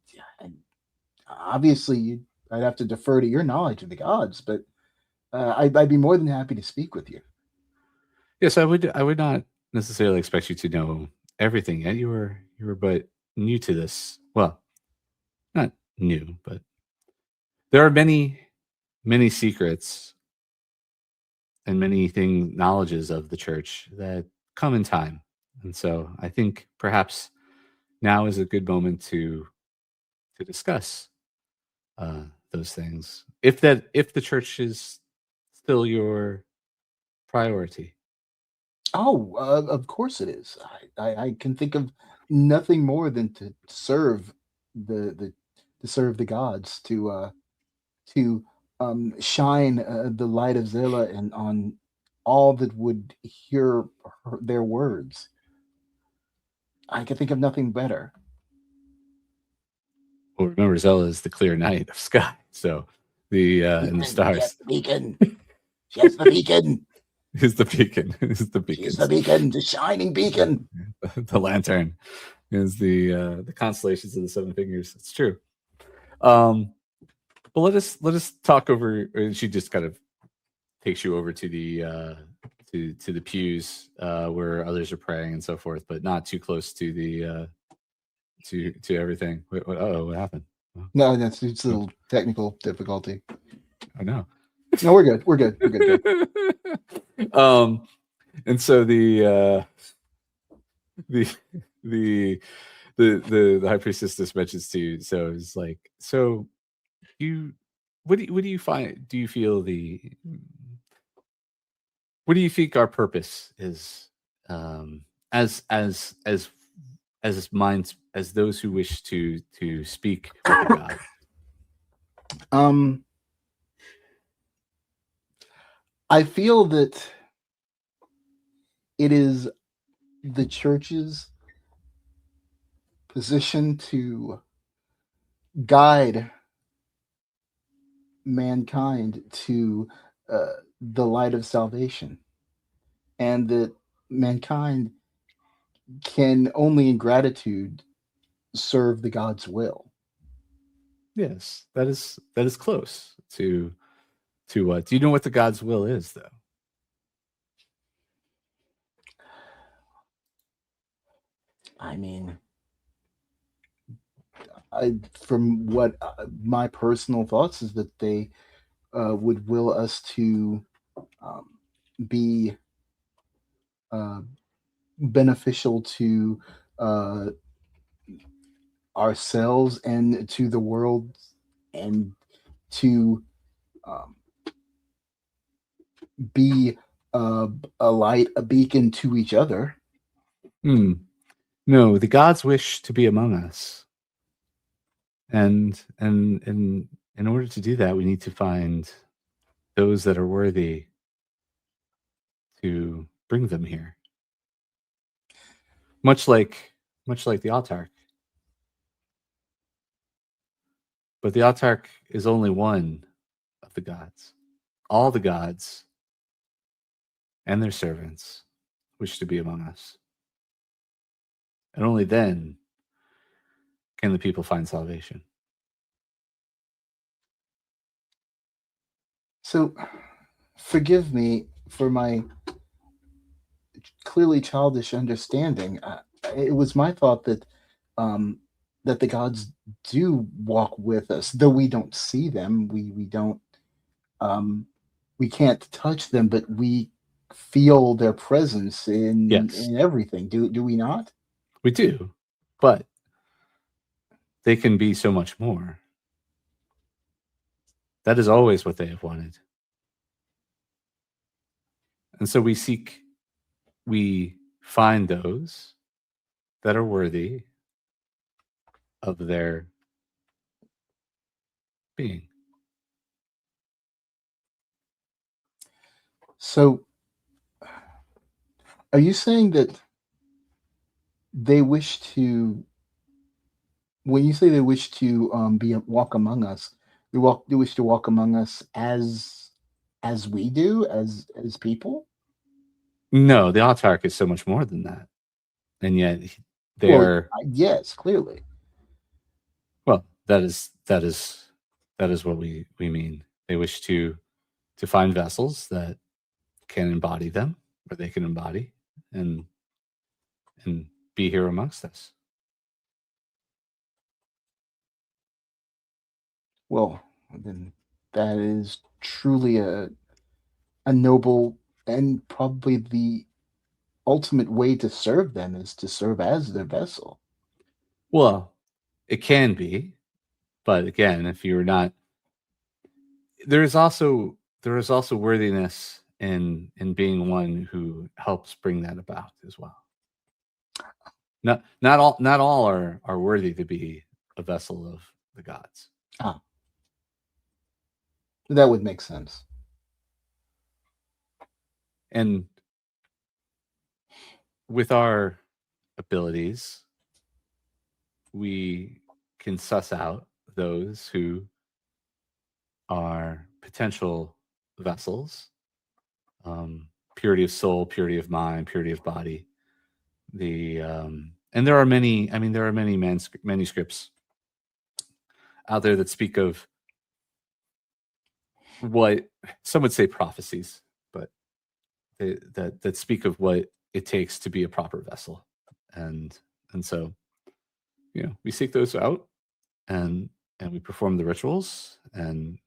Obviously, I'd have to defer to your knowledge of the gods, but I'd be more than happy to speak with you. Yes, I would not necessarily expect you to know everything yet. You were but new to this. Well, not new, but there are many secrets many knowledges of the church that come in time. And so I think perhaps now is a good moment to discuss those things. If the church is still your priority. Oh, of course it is. I can think of nothing more than to serve the to serve the gods, to shine the light of Zillah and on all that would hear their words. I can think of nothing better. Well, remember, Zella is the clear night of Skye. So the and the stars. Yes, the beacon. Yes, the beacon. Is the beacon. Is the beacon. She's the beacon, the shining beacon. The lantern is the constellations of the seven fingers. It's true. But let us talk over. And she just kind of takes you over to the to the pews where others are praying and so forth, but not too close to the to everything. What happened? No, that's it's a little technical difficulty. I know. No, we're good. We're good. We're good. And so the high priestess just mentions to you. So it's like, so you, what do you find? Do you feel what do you think our purpose is? As minds, as those who wish to speak with God. I feel that it is the church's position to guide mankind to the light of salvation, and that mankind can only in gratitude serve the God's will. Yes, that is close to what? Do you know what the God's will is, though? I mean, from what my personal thoughts is that they would will us to be beneficial to ourselves and to the world, and to be a light, a beacon to each other. No, the gods wish to be among us, and in order to do that, we need to find those that are worthy to bring them here. Much like the autarch. But the autarch is only one of the gods. All the gods and their servants wish to be among us. And only then can the people find salvation. So, forgive me for my clearly childish understanding. It was my thought that that the gods do walk with us, though we don't see them. We don't we can't touch them, but we feel their presence in everything. Do we not? We do, but they can be so much more. That is always what they have wanted. And so we find those that are worthy of their being. So, are you saying that they wish to, when you say they wish to walk among us, they wish to walk among us as we do, as people? No, the autarch is so much more than that. And yet they are. Yes, clearly. Well, that is what we mean. They wish to find vessels that can embody them, or they can embody and be here amongst us. Well, then that is truly a noble, and probably the ultimate way to serve them is to serve as their vessel. Well, it can be, but again, if you're not, there is also worthiness in being one who helps bring that about as well. Not all are worthy to be a vessel of the gods. Ah, that would make sense. And with our abilities, we can suss out those who are potential vessels, purity of soul, purity of mind, purity of body. And there are many. I mean, there are many manuscripts out there that speak of what some would say prophecies, but that speak of what it takes to be a proper vessel, and so we seek those out, and we perform the rituals, and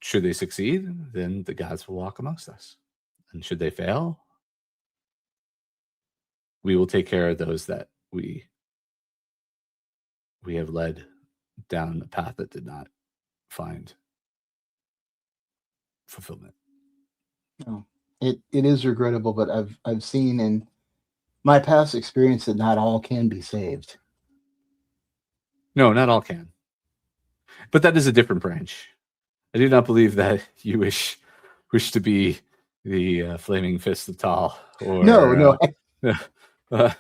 should they succeed, then the gods will walk amongst us, and should they fail, we will take care of those that we have led down a path that did not find fulfillment. No, it is regrettable, but I've seen in my past experience that not all can be saved. No, not all can. But that is a different branch. I do not believe that you wish to be the flaming fist of Tal. Or, No. Uh,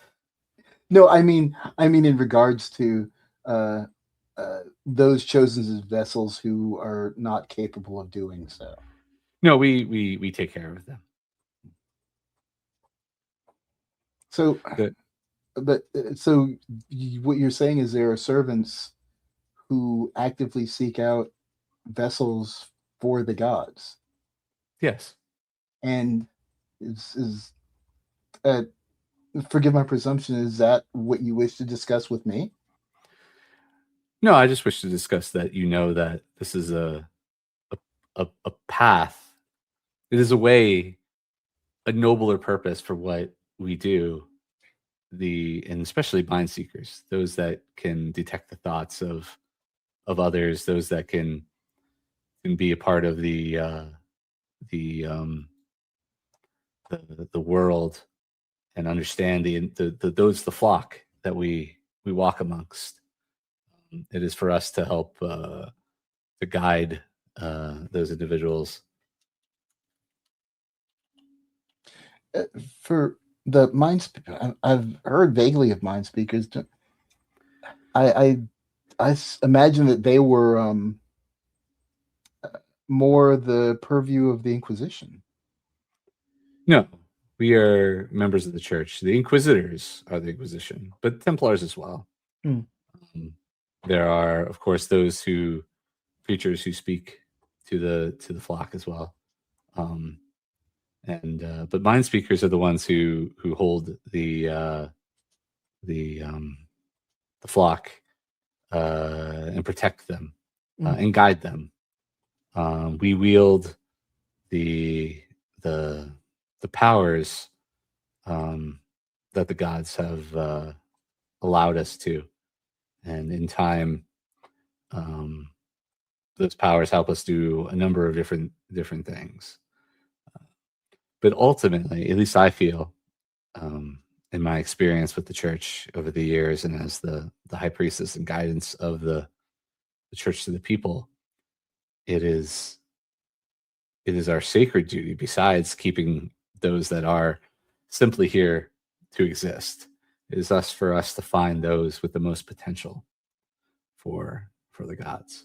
No, I mean in regards to those chosen as vessels who are not capable of doing so. No, we take care of them. So, what you're saying is there are servants who actively seek out vessels for the gods. Yes. And is forgive my presumption, is that what you wish to discuss with me? No, I just wish to discuss that that this is a path. It is a way, a nobler purpose for what we do. And especially mind seekers, those that can detect the thoughts of others, those that can be a part of the world and understand the flock that we walk amongst. It is for us to help to guide those individuals. For the mind, I've heard vaguely of mind speakers. I imagine that they were more the purview of the Inquisition. No, we are members of the church. The Inquisitors are the Inquisition, but Templars as well. There are, of course, those preachers who speak to the flock as well. But mind speakers are the ones who hold the flock and protect them and guide them. We wield the powers that the gods have allowed us to, and in time, those powers help us do a number of different things. But ultimately, at least I feel, in my experience with the church over the years, and as the high priestess and guidance of the church to the people, it is our sacred duty, besides keeping those that are simply here to exist, it is for us to find those with the most potential for the gods.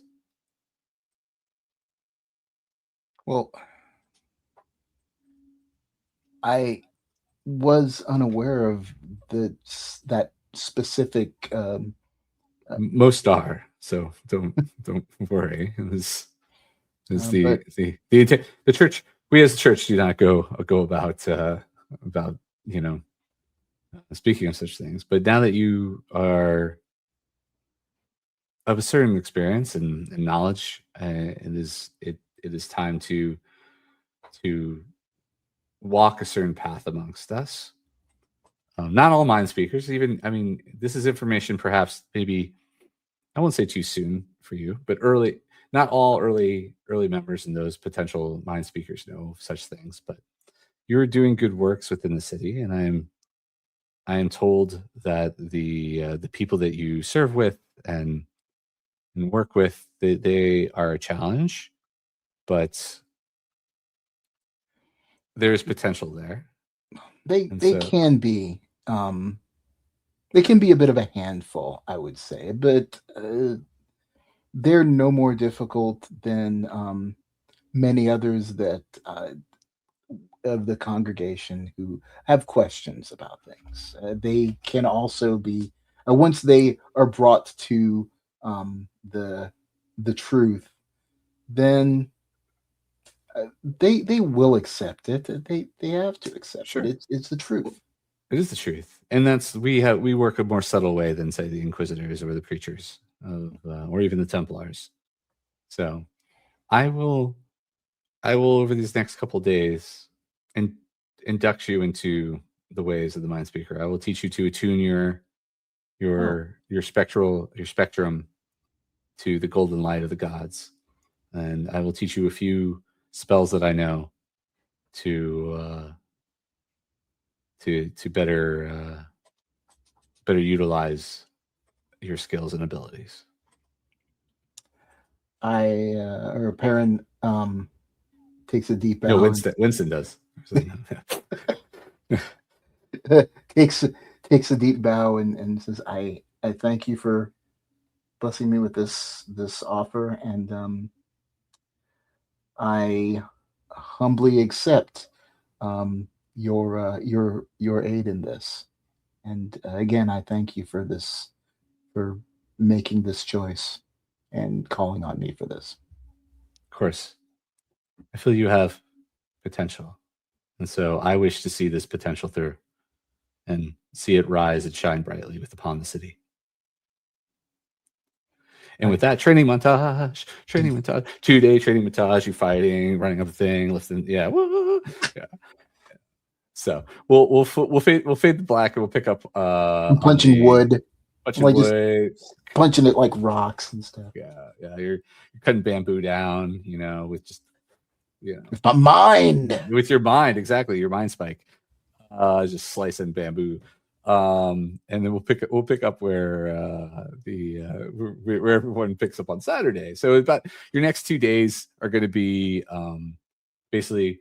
Well, I was unaware of that specific. Most are, so don't worry. The church. We as a church do not go about speaking of such things. But now that you are of a certain experience and knowledge, it is time to to walk a certain path amongst us. Not all mind speakers, this is information perhaps maybe, I won't say too soon for you, but not all early members and those potential mind speakers know such things, but you're doing good works within the city, and I am told that the people that you serve with and work with, they are a challenge, but there's potential there. They can be they can be a bit of a handful, I would say, but they're no more difficult than many others that of the congregation who have questions about things. They can also be once they are brought to the truth, then they will accept it. They have to accept it. It's the truth. It is the truth, and we work a more subtle way than say the Inquisitors or the preachers, or even the Templars. So, I will over these next couple of days induct you into the ways of the mind speaker. I will teach you to attune your spectrum to the golden light of the gods, and I will teach you a few spells that I know to better utilize your skills and abilities. Or Peryn takes a deep bow. No, Winston does. takes a deep bow and says, I thank you for blessing me with this offer, and I humbly accept your aid in this. And again, I thank you for making this choice and calling on me for this. Of course. I feel you have potential. And so I wish to see this potential through and see it rise and shine brightly upon the city. And with that, training montage, 2-day training montage, you fighting, running up a thing, lifting, yeah. So we'll fade the black, and we'll pick up punching wood, punching it like rocks and stuff. Yeah. You're cutting bamboo down, with just with my mind, with your mind, exactly, your mind spike, just slicing bamboo. And then we'll pick up where where everyone picks up on Saturday. So about your next 2 days are going to be basically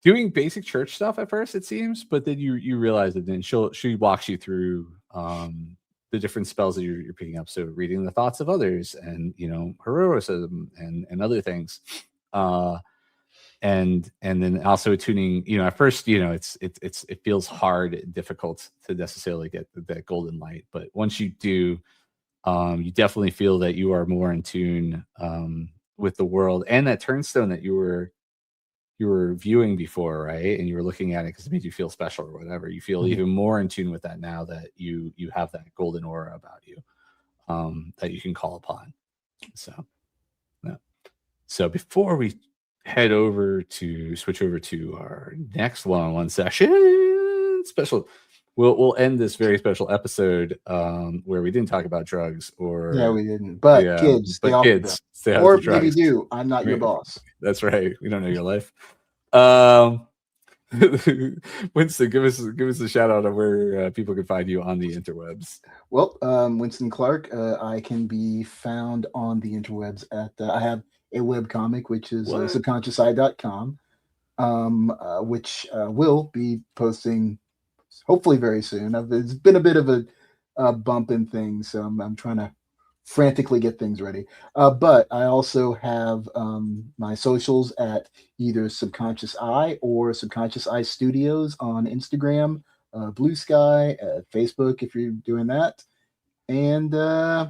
doing basic church stuff at first, it seems, but then you realize that then she walks you through the different spells that you're picking up. So reading the thoughts of others, and heroism and other things. And then also tuning, at first, it feels hard and difficult to necessarily get that golden light, but once you do, you definitely feel that you are more in tune with the world, and that turnstone that you were viewing before, right? And you were looking at it because it made you feel special or whatever. You feel even more in tune with that now that you have that golden aura about you that you can call upon. So, yeah. So before we switch over to our next one-on-one session special, we'll end this very special episode where we didn't talk about drugs or we didn't, but kids stay off or maybe do. I'm not your boss. That's right, we don't know your life. Winston, give us a shout out of where people can find you on the interwebs. Well, Winston Clark, I can be found on the interwebs at I have a webcomic, which is subconsciouseye.com, which will be posting hopefully very soon. It's been a bit of a bump in things, so I'm trying to frantically get things ready. But I also have my socials at either Subconscious Eye or Subconscious Eye Studios on Instagram, Blue Sky, Facebook if you're doing that. And I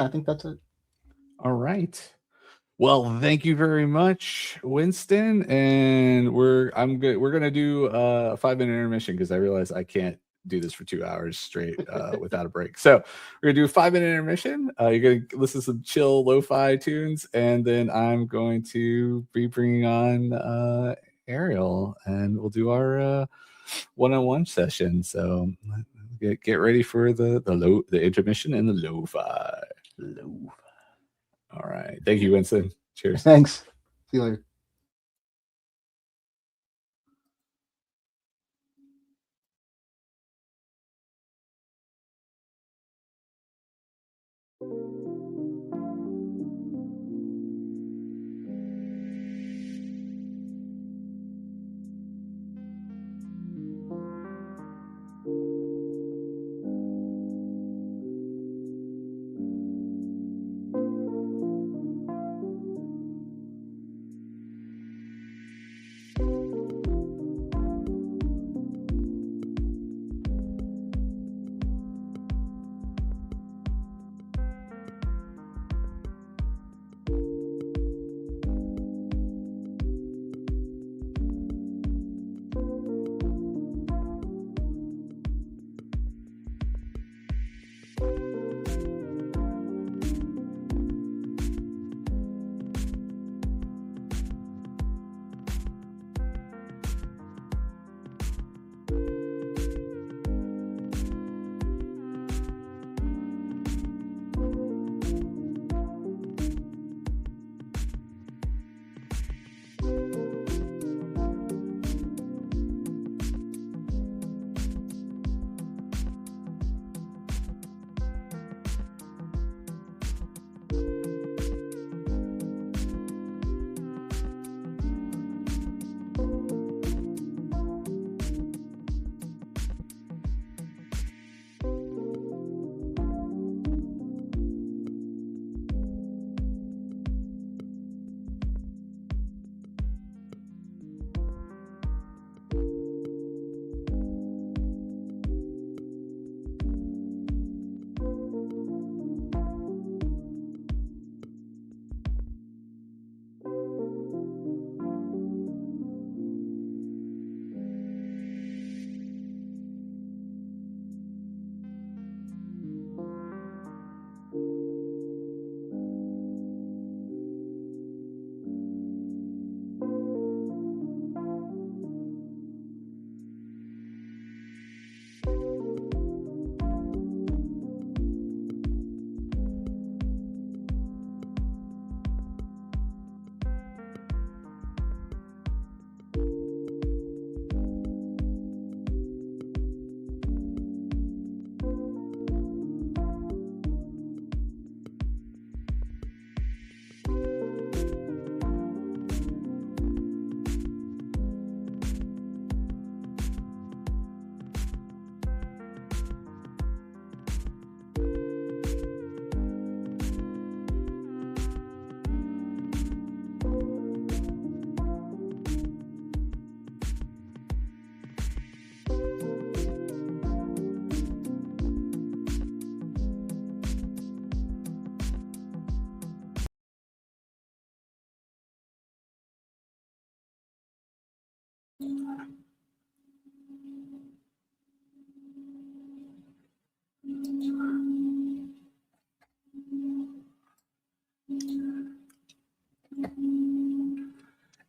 think that's it. All right. Well, thank you very much, Winston. And we're gonna do a 5-minute intermission because I realize I can't do this for 2 hours straight without a break. So we're gonna do a 5-minute intermission. You're gonna listen to some chill lo-fi tunes, and then I'm going to be bringing on Ariel, and we'll do our one-on-one session. So get ready for the intermission and the lo-fi. All right. Thank you, Winston. Cheers. Thanks. See you later.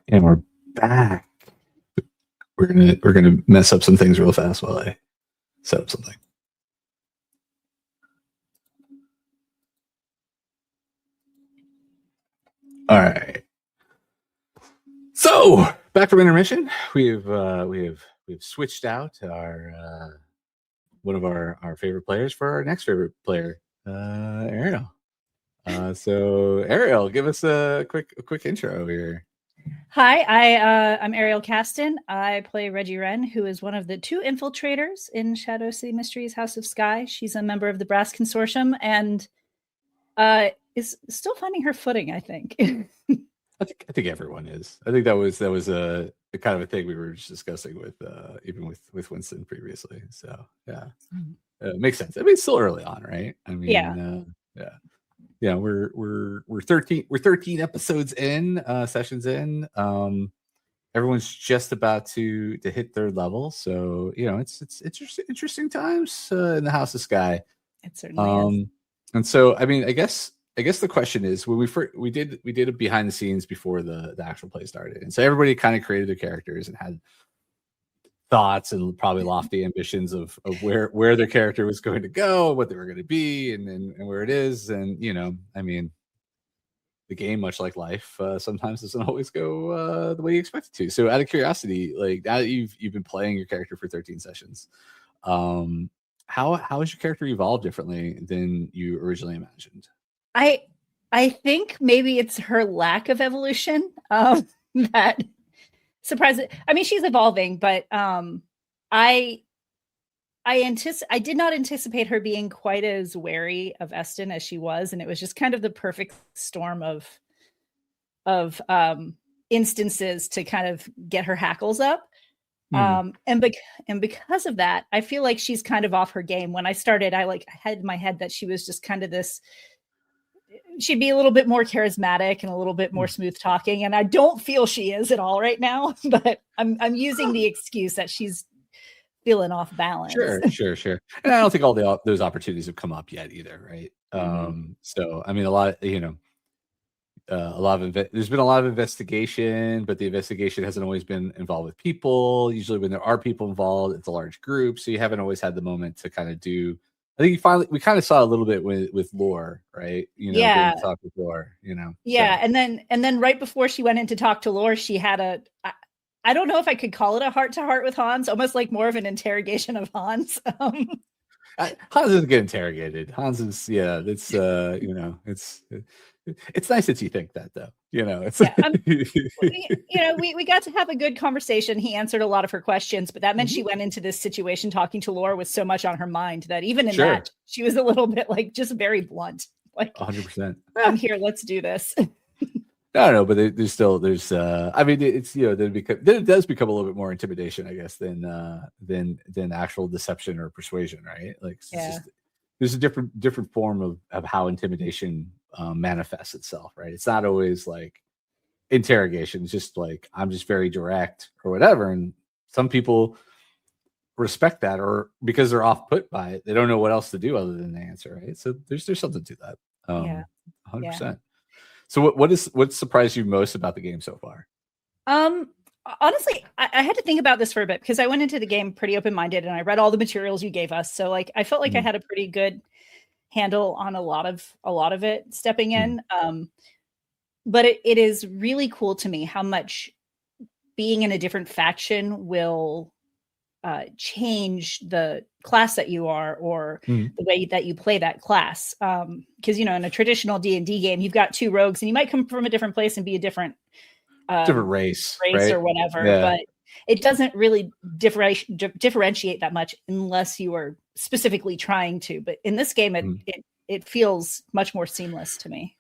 And we're back. We're gonna mess up some things real fast while I set up something. All right. So back from intermission, we've switched out our one of our favorite players for our next favorite player, Ariel. So Ariel, give us a quick intro here. Hi, I'm Ariel Kasten. I play Reggie Wrenne, who is one of the 2 infiltrators in Shadow City Mysteries House of Skye. She's a member of the Brass Consortium and is still finding her footing, I think. I think everyone is. I think that was a kind of a thing we were just discussing with even with Winston previously. So yeah, makes sense. I mean, it's still early on, right? I mean, yeah. We're 13 episodes in, sessions in. everyone's just about to hit third level, so it's interesting times in the House of Skye. It certainly is. And so, I mean, I guess the question is, when we did a behind the scenes before the actual play started, and so everybody kind of created their characters and had thoughts and probably lofty ambitions of where their character was going to go, what they were going to be, and where it is. And I mean, the game, much like life, sometimes doesn't always go the way you expect it to. So, out of curiosity, like, now that you've been playing your character for 13 sessions, how has your character evolved differently than you originally imagined? I think maybe it's her lack of evolution that surprised. I mean, she's evolving, but I did not anticipate her being quite as wary of Eston as she was, and it was just kind of the perfect storm of instances to kind of get her hackles up. And because of that, I feel like she's kind of off her game. When I started, I had in my head that she was just kind of this. She'd be a little bit more charismatic and a little bit more smooth talking, and I don't feel she is at all right now. But I'm using the excuse that she's feeling off balance. Sure. And I don't think all those opportunities have come up yet either, right? So I mean, there's been a lot of investigation, but the investigation hasn't always been involved with people. Usually when there are people involved, it's a large group, so you haven't always had the moment to kind of do. I think we kind of saw a little bit with Lore, right? Talk with Lore, Yeah, so. and then right before she went in to talk to Lore, she had I don't know if I could call it a heart-to-heart with Hans, almost like more of an interrogation of Hans. Hans doesn't get interrogated. Hans is, it's nice that you think that, though. It's we got to have a good conversation. He answered a lot of her questions, but that meant she went into this situation talking to Lore with so much on her mind that even in that, she was a little bit just very blunt. 100%. I'm here. Let's do this. No, but there's I mean, it's then it does become a little bit more intimidation, I guess, than actual deception or persuasion, right? Like, there's a different form of how intimidation manifests itself, right? It's not always like interrogation. It's just like, I'm just very direct or whatever, and some people respect that, or because they're off put by it, they don't know what else to do other than the answer, right? So there's something to that. 100%. So what surprised you most about the game so far? Honestly, I had to think about this for a bit, because I went into the game pretty open-minded and I read all the materials you gave us. So I felt like I had a pretty good handle on a lot of it stepping in. But it is really cool to me how much being in a different faction will change the class that you are, or the way that you play that class. Because in a traditional D&D game, you've got two rogues, and you might come from a different place and be a different race, right? Or whatever. But it doesn't really differentiate that much unless you are specifically trying to. But in this game, it feels much more seamless to me.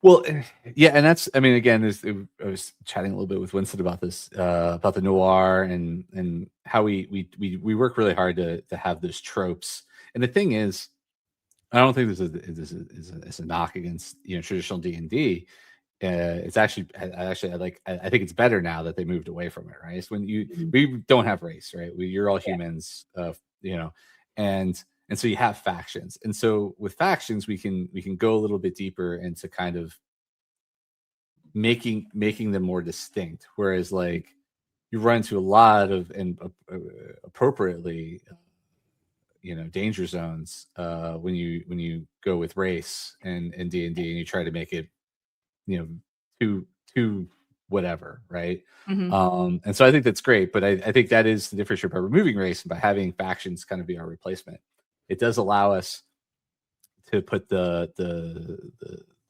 Well, yeah, and that's, I mean, again, I was chatting a little bit with Winston about this, about the noir and how we work really hard to have those tropes. And the thing is, I don't think this is a knock against traditional D&D. It's actually I think it's better now that they moved away from it, right? It's when we don't have race, right? You're all humans, and so you have factions, and so with factions we can go a little bit deeper into kind of making them more distinct. Whereas like you run into a lot of, and appropriately, danger zones when you go with race and D&D, and you try to make it to whatever, right? And so I think that's great, but I think that is the difference by removing race and by having factions kind of be our replacement. It does allow us to put the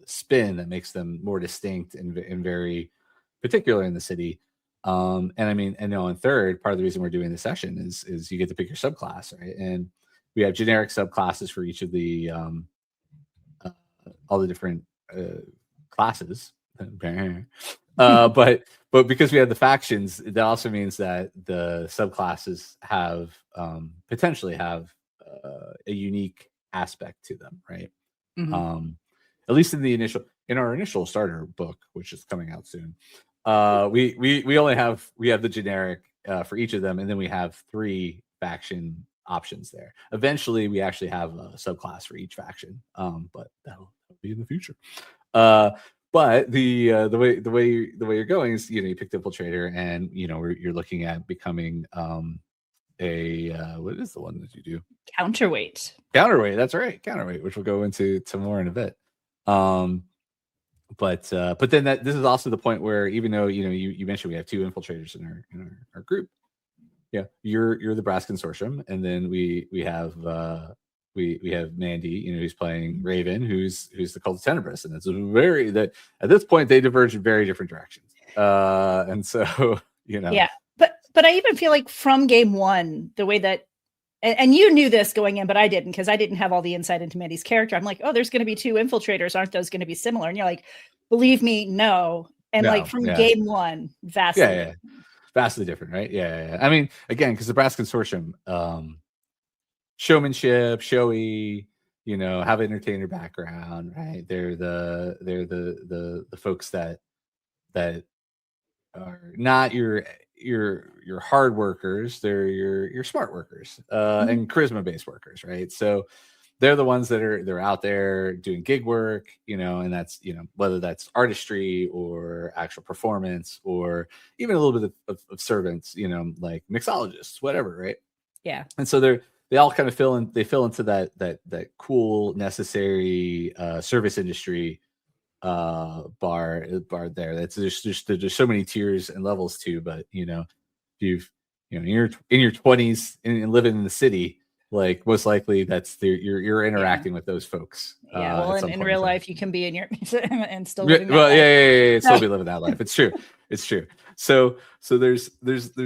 spin that makes them more distinct and very particular in the city. And I mean, and third, part of the reason we're doing this session is you get to pick your subclass, right? And we have generic subclasses for each of the all the different classes. But because we have the factions, that also means that the subclasses have potentially have a unique aspect to them, right? At least in our initial starter book, which is coming out soon. we only have the generic for each of them, and then we have 3 faction options there. Eventually, we actually have a subclass for each faction, but that'll be in the future. But the way you're going is, you picked Infiltrator, and you're looking at becoming what is the one that you do? Counterweight. That's right, counterweight, which we'll go into more in a bit. But then this is also the point where, even though you mentioned we have 2 infiltrators in our group, you're the Brass Consortium, and then we have Mandy, who's playing Raven, who's the Cult of Tenebris, and it's that at this point they diverge in very different directions, and so yeah, but I even feel like from game 1, the way that, and you knew this going in, but I didn't, because I didn't have all the insight into Mandy's character. I'm like, oh, there's going to be 2 infiltrators. Aren't those going to be similar? And you're like, believe me, no. And from game 1, vastly different. Vastly different, right? Yeah. I mean, again, because the Brass Consortium, showmanship, showy, have an entertainer background, right? They're the folks that are not your hard workers. They're your smart workers, and charisma based workers, right? So they're the ones they're out there doing gig work, and that's whether that's artistry or actual performance, or even a little bit of servants, like mixologists, whatever, right? Yeah. And so they all kind of fill into that cool, necessary service industry bar there. That's there's so many tiers and levels too. But if you've in your 20s and living in the city, like, most likely you're interacting with those folks. Yeah, well, in real life, you can be in your and still living still be living that life. It's true. So there's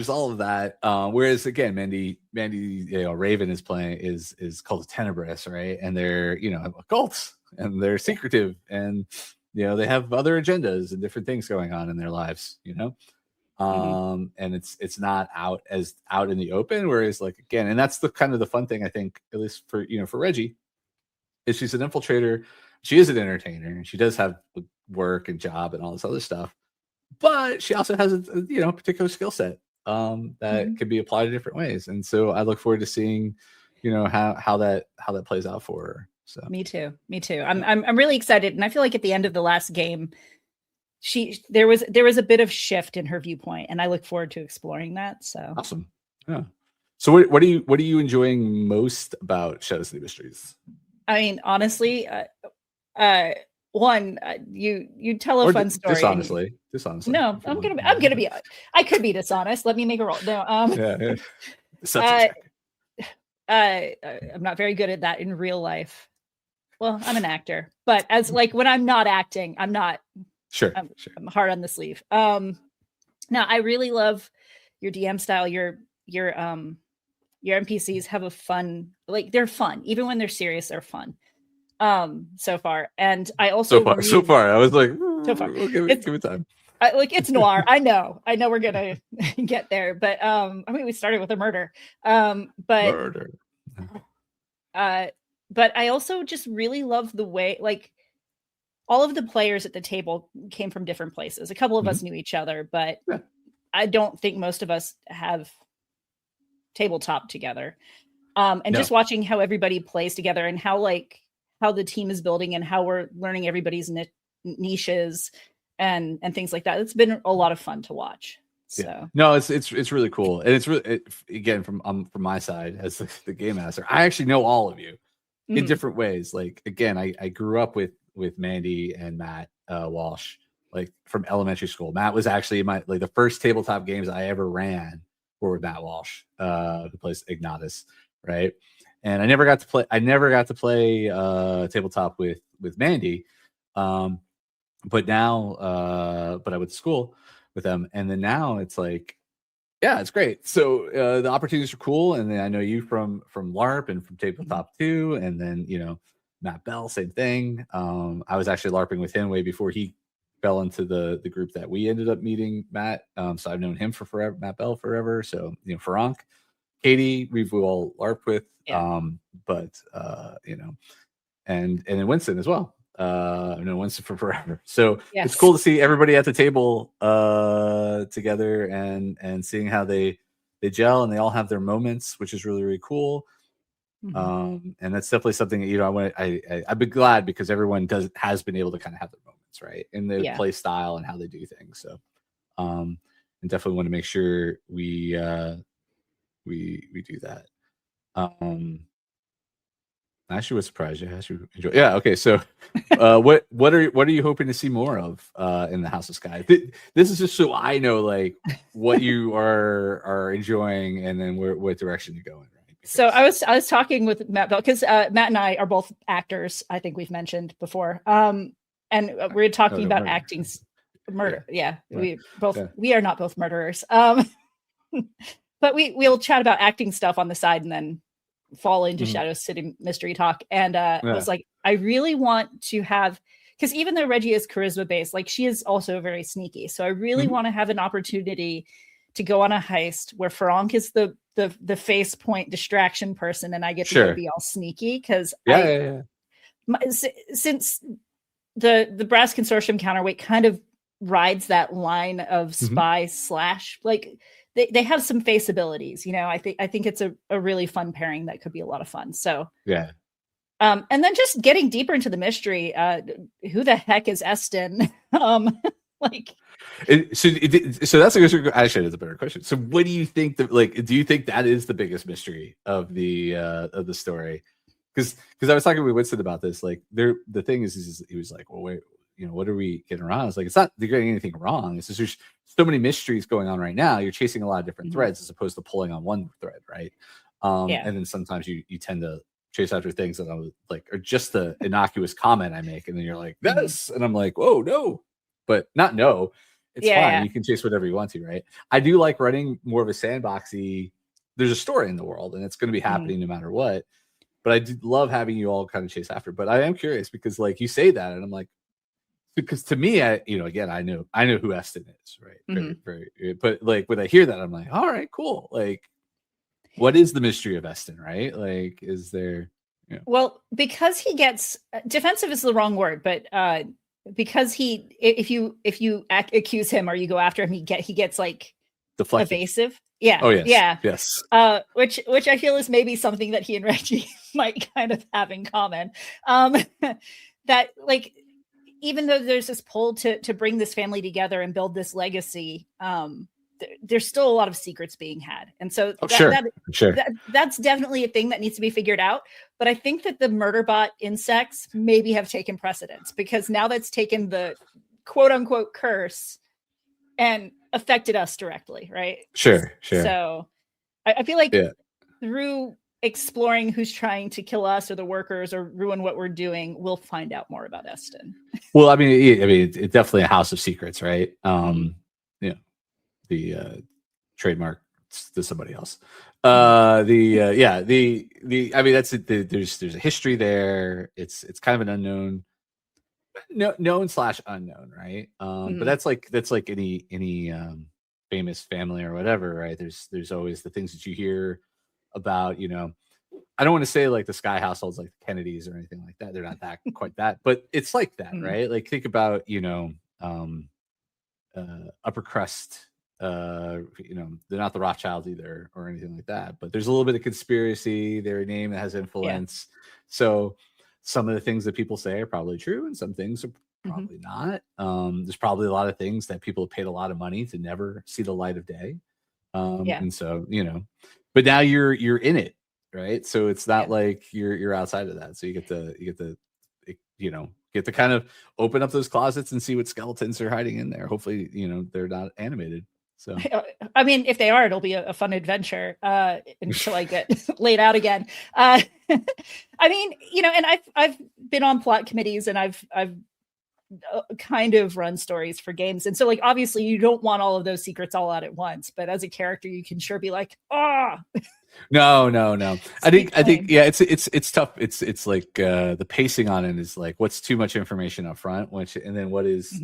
all of that. Whereas again, Mandy, Raven is playing is Cult of Tenebris, right? And they're occults, and they're secretive, and they have other agendas and different things going on in their lives, and it's not out in the open. Whereas, like, again, and that's the kind of the fun thing, I think, at least for for Reggie, is she's an infiltrator. She is an entertainer, and she does have work and job and all this other stuff, but she also has a particular skill set that can be applied in different ways. And so I look forward to seeing how that plays out for her. So me too. I'm really excited, and I feel like at the end of the last game, there was a bit of shift in her viewpoint, and I look forward to exploring that. So awesome. Yeah. So what are you enjoying most about Shadow City Mysteries? I mean, honestly, one, you tell a fun story. Dishonestly. No, I'm gonna be. I could be dishonest. Let me make a roll. No. I'm not very good at that in real life. Well, I'm an actor, but as when I'm not acting, I'm not. Sure. I'm hard on the sleeve. Now I really love your DM style. Your NPCs have a fun, they're fun. Even when they're serious, they're fun. So far. And I also so far I was like, so far. Give it time. It's noir. I know we're gonna get there, but we started with a murder. But I also just really love the way, all of the players at the table came from different places. A couple of us knew each other, but I don't think most of us have tabletop together. Just watching how everybody plays together, and how the team is building, and how we're learning everybody's niches and things like that. It's been a lot of fun to watch. So no, it's really cool, and it's really again from my side as the game master, I actually know all of you in different ways. Again, I grew up with Mandy and Matt Walsh, from elementary school. Matt was actually the first tabletop games I ever ran were with Matt Walsh, who plays Ignatus, right? And I never got to play tabletop with Mandy, but now I went to school with them, and then now it's it's great. So the opportunities are cool, and then I know you from LARP and from tabletop too, and then Matt Bell, same thing. I was actually LARPing with him way before he fell into the group that we ended up meeting, Matt. So I've known him for forever, Matt Bell forever. So Farank, Katie, we've all LARPed with, and then Winston as well. No Winston for forever. So Yes. it's cool to see everybody at the table together and seeing how they gel and they all have their moments, which is really, really cool. And that's definitely something I've been glad because everyone has been able to kind of have their moments, right, in their play style and how they do things. So and definitely want to make sure we do that. Actually was surprised. Yeah. Okay. So, what are you hoping to see more of in the House of Skye? This is just so I know like what you are enjoying and then what direction you're going. Right? So I was talking with Matt Bell because Matt and I are both actors. I think we've mentioned before. And we're talking about acting murder. Yeah. We are not both murderers. But we'll chat about acting stuff on the side and then fall into Shadow City mystery talk. And I was like, I really want to have, because even though Reggie is charisma based, like she is also very sneaky. So I really want to have an opportunity to go on a heist where Franck is the face point distraction person and I get to be all sneaky because since the Brass Consortium counterweight kind of rides that line of spy / like they have some face abilities, I think it's a really fun pairing that could be a lot of fun. So and then just getting deeper into the mystery, who the heck is Eston? Like so that's actually that's a better question. So what do you think do you think that is the biggest mystery of the story? Because I was talking with Winston about this, like the thing is he was like, well, wait, what are we getting wrong? It's like, it's not they're getting anything wrong. It's just there's so many mysteries going on right now. You're chasing a lot of different threads as opposed to pulling on one thread, right? And then sometimes you tend to chase after things that are just the innocuous comment I make, and then you're like, this, and I'm like, whoa, no, but not no. It's fine. Yeah. You can chase whatever you want to, right? I do like running more of a sandboxy. There's a story in the world, and it's going to be happening no matter what. But I do love having you all kind of chase after. But I am curious because, like, you say that, and I'm like, because to me, again, I know who Eston is, right? Very, very. But like when I hear that, I'm like, all right, cool. Like, what is the mystery of Eston, right? Like, is there? Well, because he gets defensive is the wrong word, but because if you accuse him or you go after him, he gets like deflected. Evasive. Yeah. Oh yes. Yeah. Yes. Which I feel is maybe something that he and Reggie might kind of have in common. That like, even though there's this pull to bring this family together and build this legacy, there's still a lot of secrets being had. And so that's definitely a thing that needs to be figured out. But I think that the Murderbot insects maybe have taken precedence because now that's taken the quote unquote curse and affected us directly. Right. Sure. So I feel like through exploring who's trying to kill us or the workers or ruin what we're doing, we'll find out more about Eston. Well, I mean, it's definitely a house of secrets, right? The trademark to somebody else. I mean, that's it. There's a history there. It's kind of an unknown, known/unknown, right? But that's like any famous family or whatever, right? There's always the things that you hear about, I don't want to say like the Skye households like the Kennedys or anything like that. They're not that quite that, but it's like that, right? Like think about, upper crust, they're not the Rothschilds either or anything like that, but there's a little bit of conspiracy, their name that has influence. Yeah. So some of the things that people say are probably true and some things are probably not. There's probably a lot of things that people have paid a lot of money to never see the light of day. And so, but now you're in it, right? So it's not like you're outside of that. So you get to kind of open up those closets and see what skeletons are hiding in there. Hopefully, they're not animated. So I mean, if they are, it'll be a fun adventure until I get laid out again. I mean, and I've been on plot committees and I've kind of run stories for games, and so like obviously you don't want all of those secrets all out at once, but as a character you can sure be like, no. I think it's tough. It's like the pacing on it is like what's too much information up front, and then what is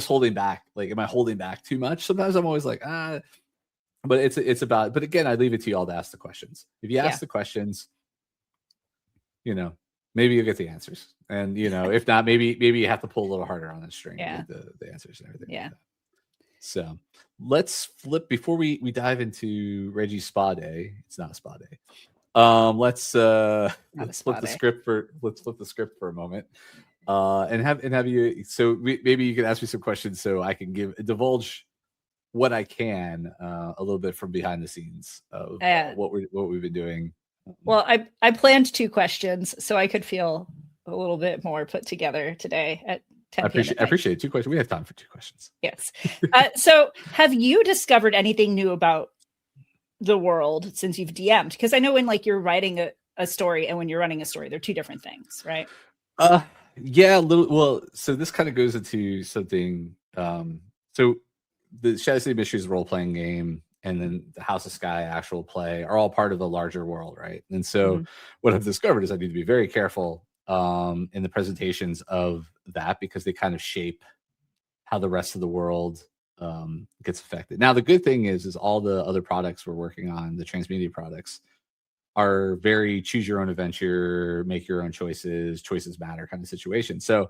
holding back. Like, am I holding back too much? Sometimes I'm always like but it's about. But again, I leave it to you all to ask the questions. If you ask the questions, maybe you'll get the answers. And if not, maybe you have to pull a little harder on the string Yeah. to get the answers and everything. Yeah. Like that. So let's flip before we dive into Reggie's spa day. It's not a spa day. Let's flip the script for a moment. And have you. So maybe you can ask me some questions so I can divulge what I can a little bit from behind the scenes of what we've been doing. Well, I planned 2 questions so I could feel a little bit more put together today at 10 I appreciate it. 2 questions. We have time for 2 questions. Yes. So have you discovered anything new about the world since you've DM'd? Because I know when you're writing a story and when you're running a story, they're 2 different things, right? Yeah, a little. Well, so this kind of goes into something. So the Shadow City Mysteries role-playing game and then the House of Skye actual play are all part of the larger world, right? And so what I've discovered is I need to be very careful in the presentations of that because they kind of shape how the rest of the world gets affected. Now, the good thing is all the other products we're working on, the transmedia products, are very choose your own adventure, make your own choices matter kind of situation. So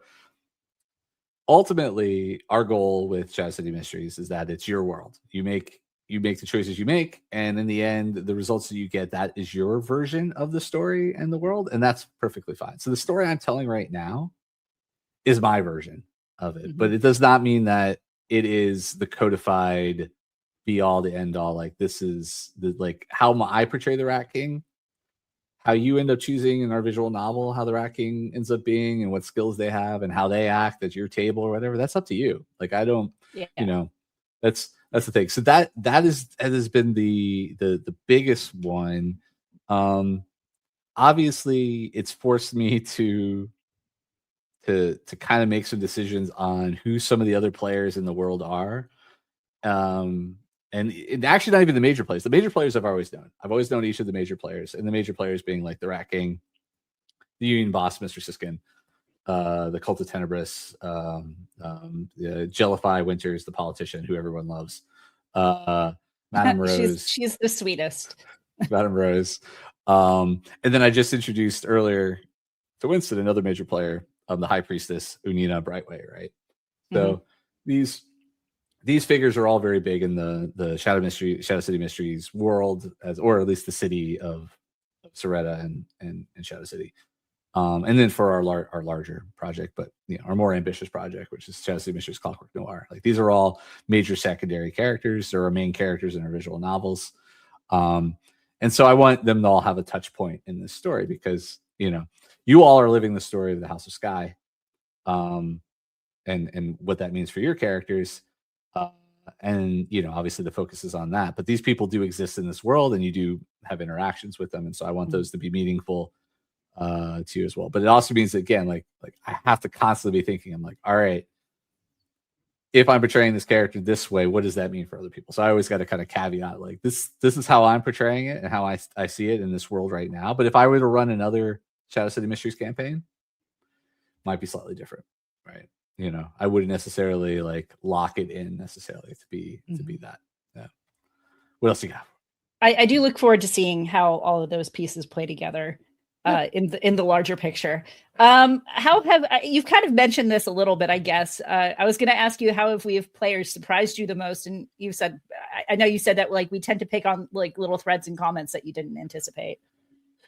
ultimately, our goal with Shadow City Mysteries is that it's your world. You make the choices you make, and in the end, the results that you get, that is your version of the story and the world, and that's perfectly fine. So the story I'm telling right now is my version of it, but it does not mean that it is the codified be all the end all. Like this is how I portray the Rat King. How you end up choosing in our visual novel, how the Rat King ends up being and what skills they have and how they act at your table or whatever, that's up to you. I don't, that's the thing. So that has been the biggest one. Obviously it's forced me to kind of make some decisions on who some of the other players in the world are. And actually not even the major players. The major players I've always known. I've always known each of the major players, and the major players being the Rat King, the Union Boss, Mr. Siskin, the Cult of Tenebris, Jellify Winters, the politician who everyone loves, Madame Rose. she's the sweetest. Madame Rose. And then I just introduced earlier to Winston, another major player, the High Priestess, Unina Brightway, right? So these figures are all very big in the Shadow City Mysteries world, or at least the city of Soretta and Shadow City. And then for our larger project, but our more ambitious project, which is Shadow City Mysteries Clockwork Noir. These are all major secondary characters. There are main characters in our visual novels. And so I want them to all have a touch point in this story because, you all are living the story of the House of Skye, and what that means for your characters. And obviously the focus is on that, but these people do exist in this world and you do have interactions with them. And so I want those to be meaningful to you as well. But it also means that, again, I have to constantly be thinking, I'm all right, if I'm portraying this character this way, what does that mean for other people? So I always got to kind of caveat this is how I'm portraying it and how I see it in this world right now. But if I were to run another Shadow City Mysteries campaign, it might be slightly different, right? I wouldn't necessarily lock it in necessarily to be that. Yeah. What else you got? I do look forward to seeing how all of those pieces play together in the larger picture. How have you've kind of mentioned this a little bit, I guess. I was going to ask you, how have we have players surprised you the most? And you said, I know you said that we tend to pick on little threads and comments that you didn't anticipate.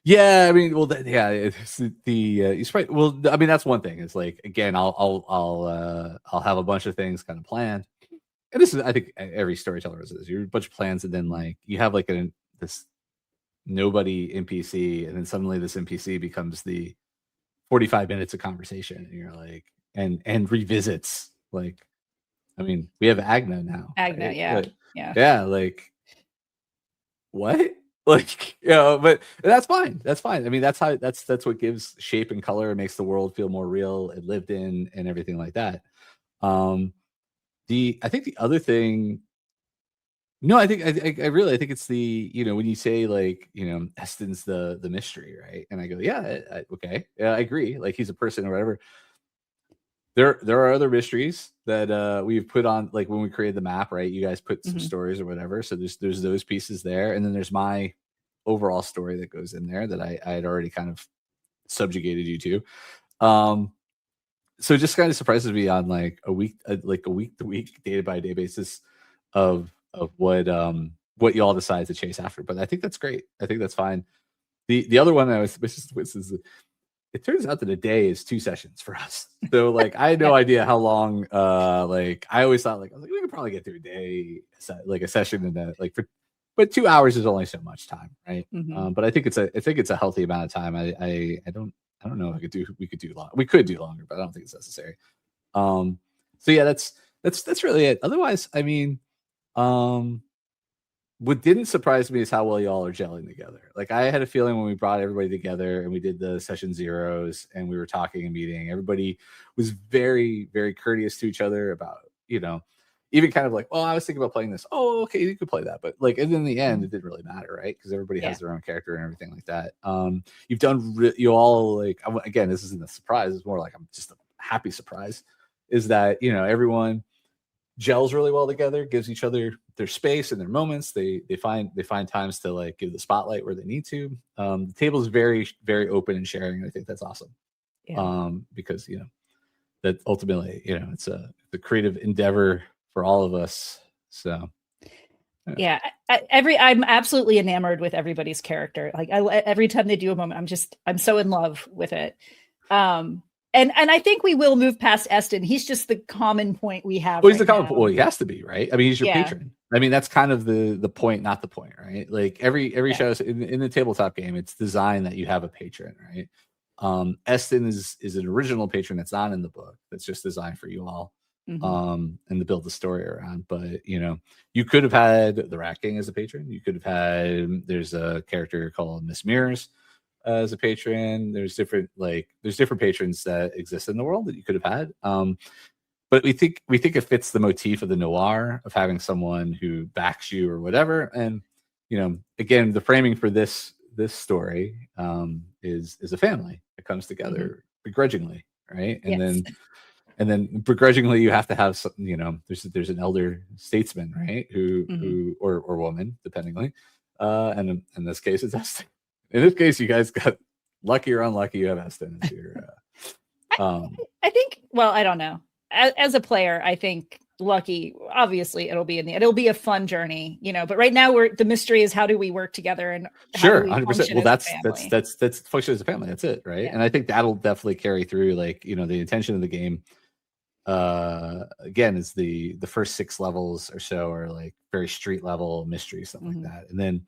Yeah, I mean, well, it's I mean, that's one thing. It's again, I'll have a bunch of things kind of planned, and this is, I think, every storyteller is this. You're a bunch of plans, and then you have this nobody NPC, and then suddenly this NPC becomes the 45 minutes of conversation, and you're and revisits. I mean, we have Agna now. Agna, right? yeah. What? But that's fine. That's fine. I mean, that's what gives shape and color and makes the world feel more real and lived in and everything like that. I think the other thing, I think it's the, when you say Eston's the mystery, right? And I go, yeah, okay. Yeah, I agree. He's a person or whatever. There are other mysteries that we've put on, when we created the map, right? You guys put some stories or whatever. So there's those pieces there. And then there's my overall story that goes in there that I had already kind of subjugated you to. So it just kind of surprises me on like a week to week, day by day basis of what you all decide to chase after. But I think that's great. I think that's fine. The other one I was suspicious with is it turns out that a day is 2 sessions for us. So like I had no idea how long. Like I always thought like we could probably get through a day, like a session in that but 2 hours is only so much time, right? But I think it's a healthy amount of time. I don't know if we could do long. We could do longer, but I don't think it's necessary. So yeah, that's really it. Otherwise, I mean, what didn't surprise me is how well y'all are gelling together. Like I had a feeling when we brought everybody together and we did the session zeros and we were talking and meeting, everybody was very, very courteous to each other about, even kind of like, well, I was thinking about playing this. Oh, okay, you could play that. But like, and in the end, it didn't really matter, right? Because everybody has their own character and everything like that. You've done, you all like, again, this isn't a surprise. It's more like I'm just a happy surprise. Is that, everyone gels really well together, gives each other their space and their moments. They find times to like give the spotlight where they need to. The table is very, very open and sharing. And I think that's awesome. Yeah. Because, that ultimately, it's the creative endeavor for all of us. So yeah, I'm absolutely enamored with everybody's character. Like every time they do a moment, I'm so in love with it. And I think we will move past Eston. He's just the common point we have. Well, he's the common point. Well, he has to be, right? I mean, he's your patron. I mean, that's kind of the point, not the point, right? Like every show in the tabletop game, it's designed that you have a patron, right? Eston is an original patron that's not in the book. That's just designed for you all. And to build the story around. But you could have had the Rat King as a patron. You could have had, there's a character called Miss Mirrors as a patron. There's different patrons that exist in the world that you could have had. But we think it fits the motif of the noir of having someone who backs you or whatever. And again, the framing for this story is a family that comes together begrudgingly, right? And then begrudgingly, you have to have some, there's an elder statesman, right? Who or woman, dependingly. And in this case, it's Eston. In this case, you guys got lucky or unlucky. You have Eston as your. I think. Well, I don't know. As a player, I think lucky. Obviously, it'll be it'll be a fun journey, But right now, the mystery is how do we work together and sure, 100%. Well, that's function as a family. That's it, right? Yeah. And I think that'll definitely carry through. Like the intention of the game. Again, is the first 6 levels or so are like very street level mystery, stuff like that. And then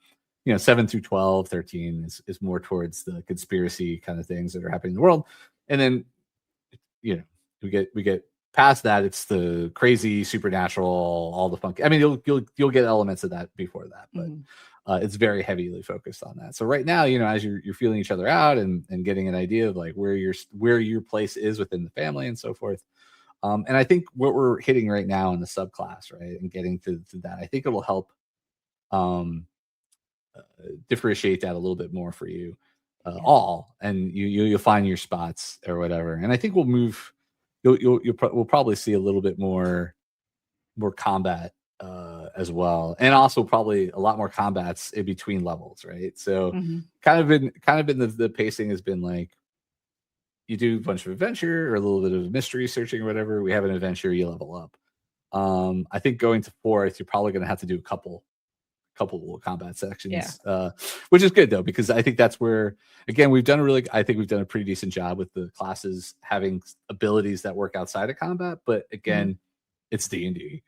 7 through 12, 13 is more towards the conspiracy kind of things that are happening in the world. And then we get past that, it's the crazy supernatural, all the funky. I mean, you'll get elements of that before that, but it's very heavily focused on that. So right now, as you're feeling each other out and getting an idea of like where your place is within the family and so forth. And I think what we're hitting right now in the subclass, right, and getting to that, I think it will help differentiate that a little bit more for you all, and you'll find your spots or whatever. And I think we'll move. We'll probably see a little bit more combat as well, and also probably a lot more combats in between levels, right? So kind of been the pacing has been like. You do a bunch of adventure or a little bit of mystery searching or whatever. We have an adventure, you level up. I think going to 4th, you're probably going to have to do a couple combat sections, which is good though, because I think that's where, again, we've done a pretty decent job with the classes having abilities that work outside of combat. But again, it's D&D.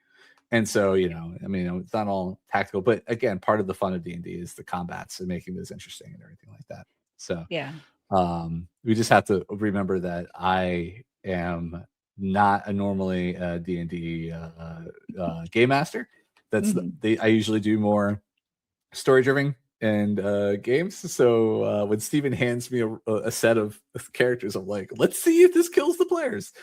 And so, I mean, it's not all tactical, but again, part of the fun of D&D is the combats and making this interesting and everything like that. So, we just have to remember that I am not a normally D&D game master. That's I usually do more story driven and games. So when Steven hands me a set of characters, I'm like, let's see if this kills the players.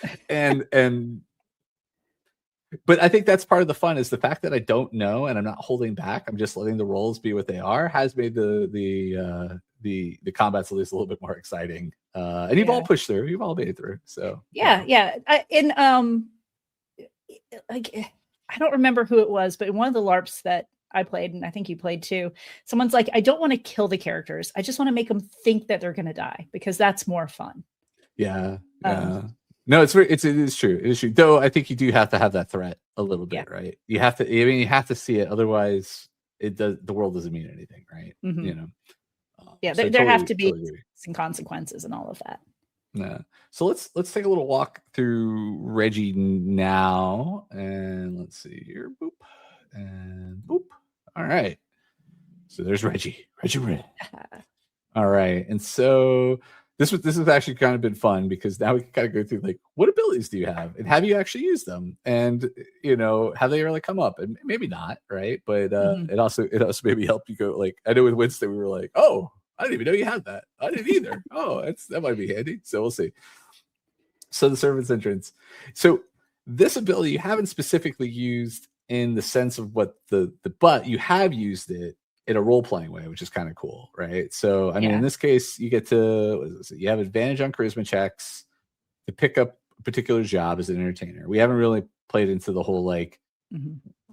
But I think that's part of the fun is the fact that I don't know and I'm not holding back. I'm just letting the rolls be what they are. Has made the combats at least a little bit more exciting. And you've all pushed through. You've all made it through. So yeah. I don't remember who it was, but in one of the LARPs that I played, and I think you played too. Someone's like, I don't want to kill the characters. I just want to make them think that they're going to die because that's more fun. Yeah. No, it is true. It is true. Though I think you do have to have that threat a little bit, right? You have to. I mean, you have to see it. Otherwise, the world doesn't mean anything, right? Mm-hmm. You know. Yeah, there have to be some consequences and all of that. Yeah. So let's take a little walk through Reggie now, and let's see here. Boop and boop. All right. So there's Reggie. All right. And so this has actually kind of been fun because now we can kind of go through like, what abilities do you have, and have you actually used them, and have they really come up, and maybe not, right? But it also maybe helped you go like, I know with Winston we were like, oh, I didn't even know you had that. I didn't either. Oh, that might be handy. So we'll see. So the servant's entrance. So this ability you haven't specifically used in the sense of what but you have used it in a role-playing way, which is kind of cool, right? So I mean, in this case, you get to you have advantage on charisma checks to pick up a particular job as an entertainer. We haven't really played into the whole like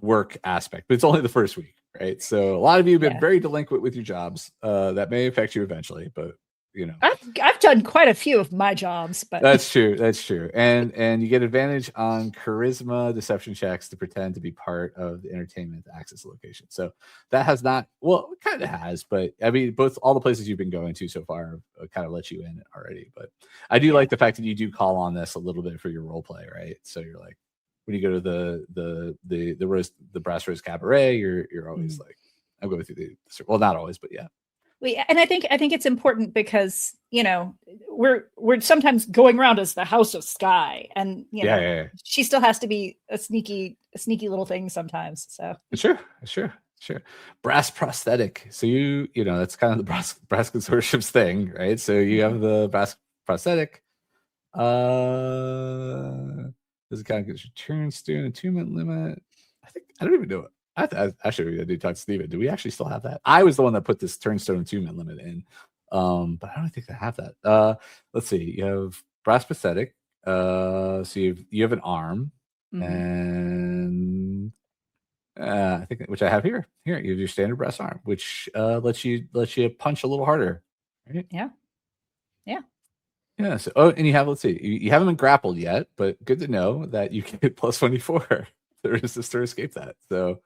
work aspect, but it's only the first week, right? So a lot of you have been very delinquent with your jobs. That may affect you eventually, but I've done quite a few of my jobs, but that's true. And you get advantage on charisma deception checks to pretend to be part of the entertainment access location. So that has not, well, it kind of has, but I mean, all the places you've been going to so far kind of let you in already. But I do like the fact that you do call on this a little bit for your role play, right? So you're like, when you go to the Brass Rose Cabaret, you're always like, I'm going through well, not always, but yeah. And I think it's important because we're sometimes going around as the House of Skye, and she still has to be a sneaky little thing sometimes. So sure. Brass prosthetic. So that's kind of the brass consortium's thing, right? So you have the brass prosthetic. Does it kind of get your turn student attunement limit? I don't even know it. Actually, I did talk to Steven. Do we actually still have that? I was the one that put this turnstone attunement limit in, but I don't think they have that. Let's see. You have brass pathetic. So you have an arm, and I think which I have here. Here you have your standard brass arm, which lets you punch a little harder. Right? Yeah. So, and you have, let's see, you haven't been grappled yet, but good to know that you can hit plus 24. To resist or escape that. So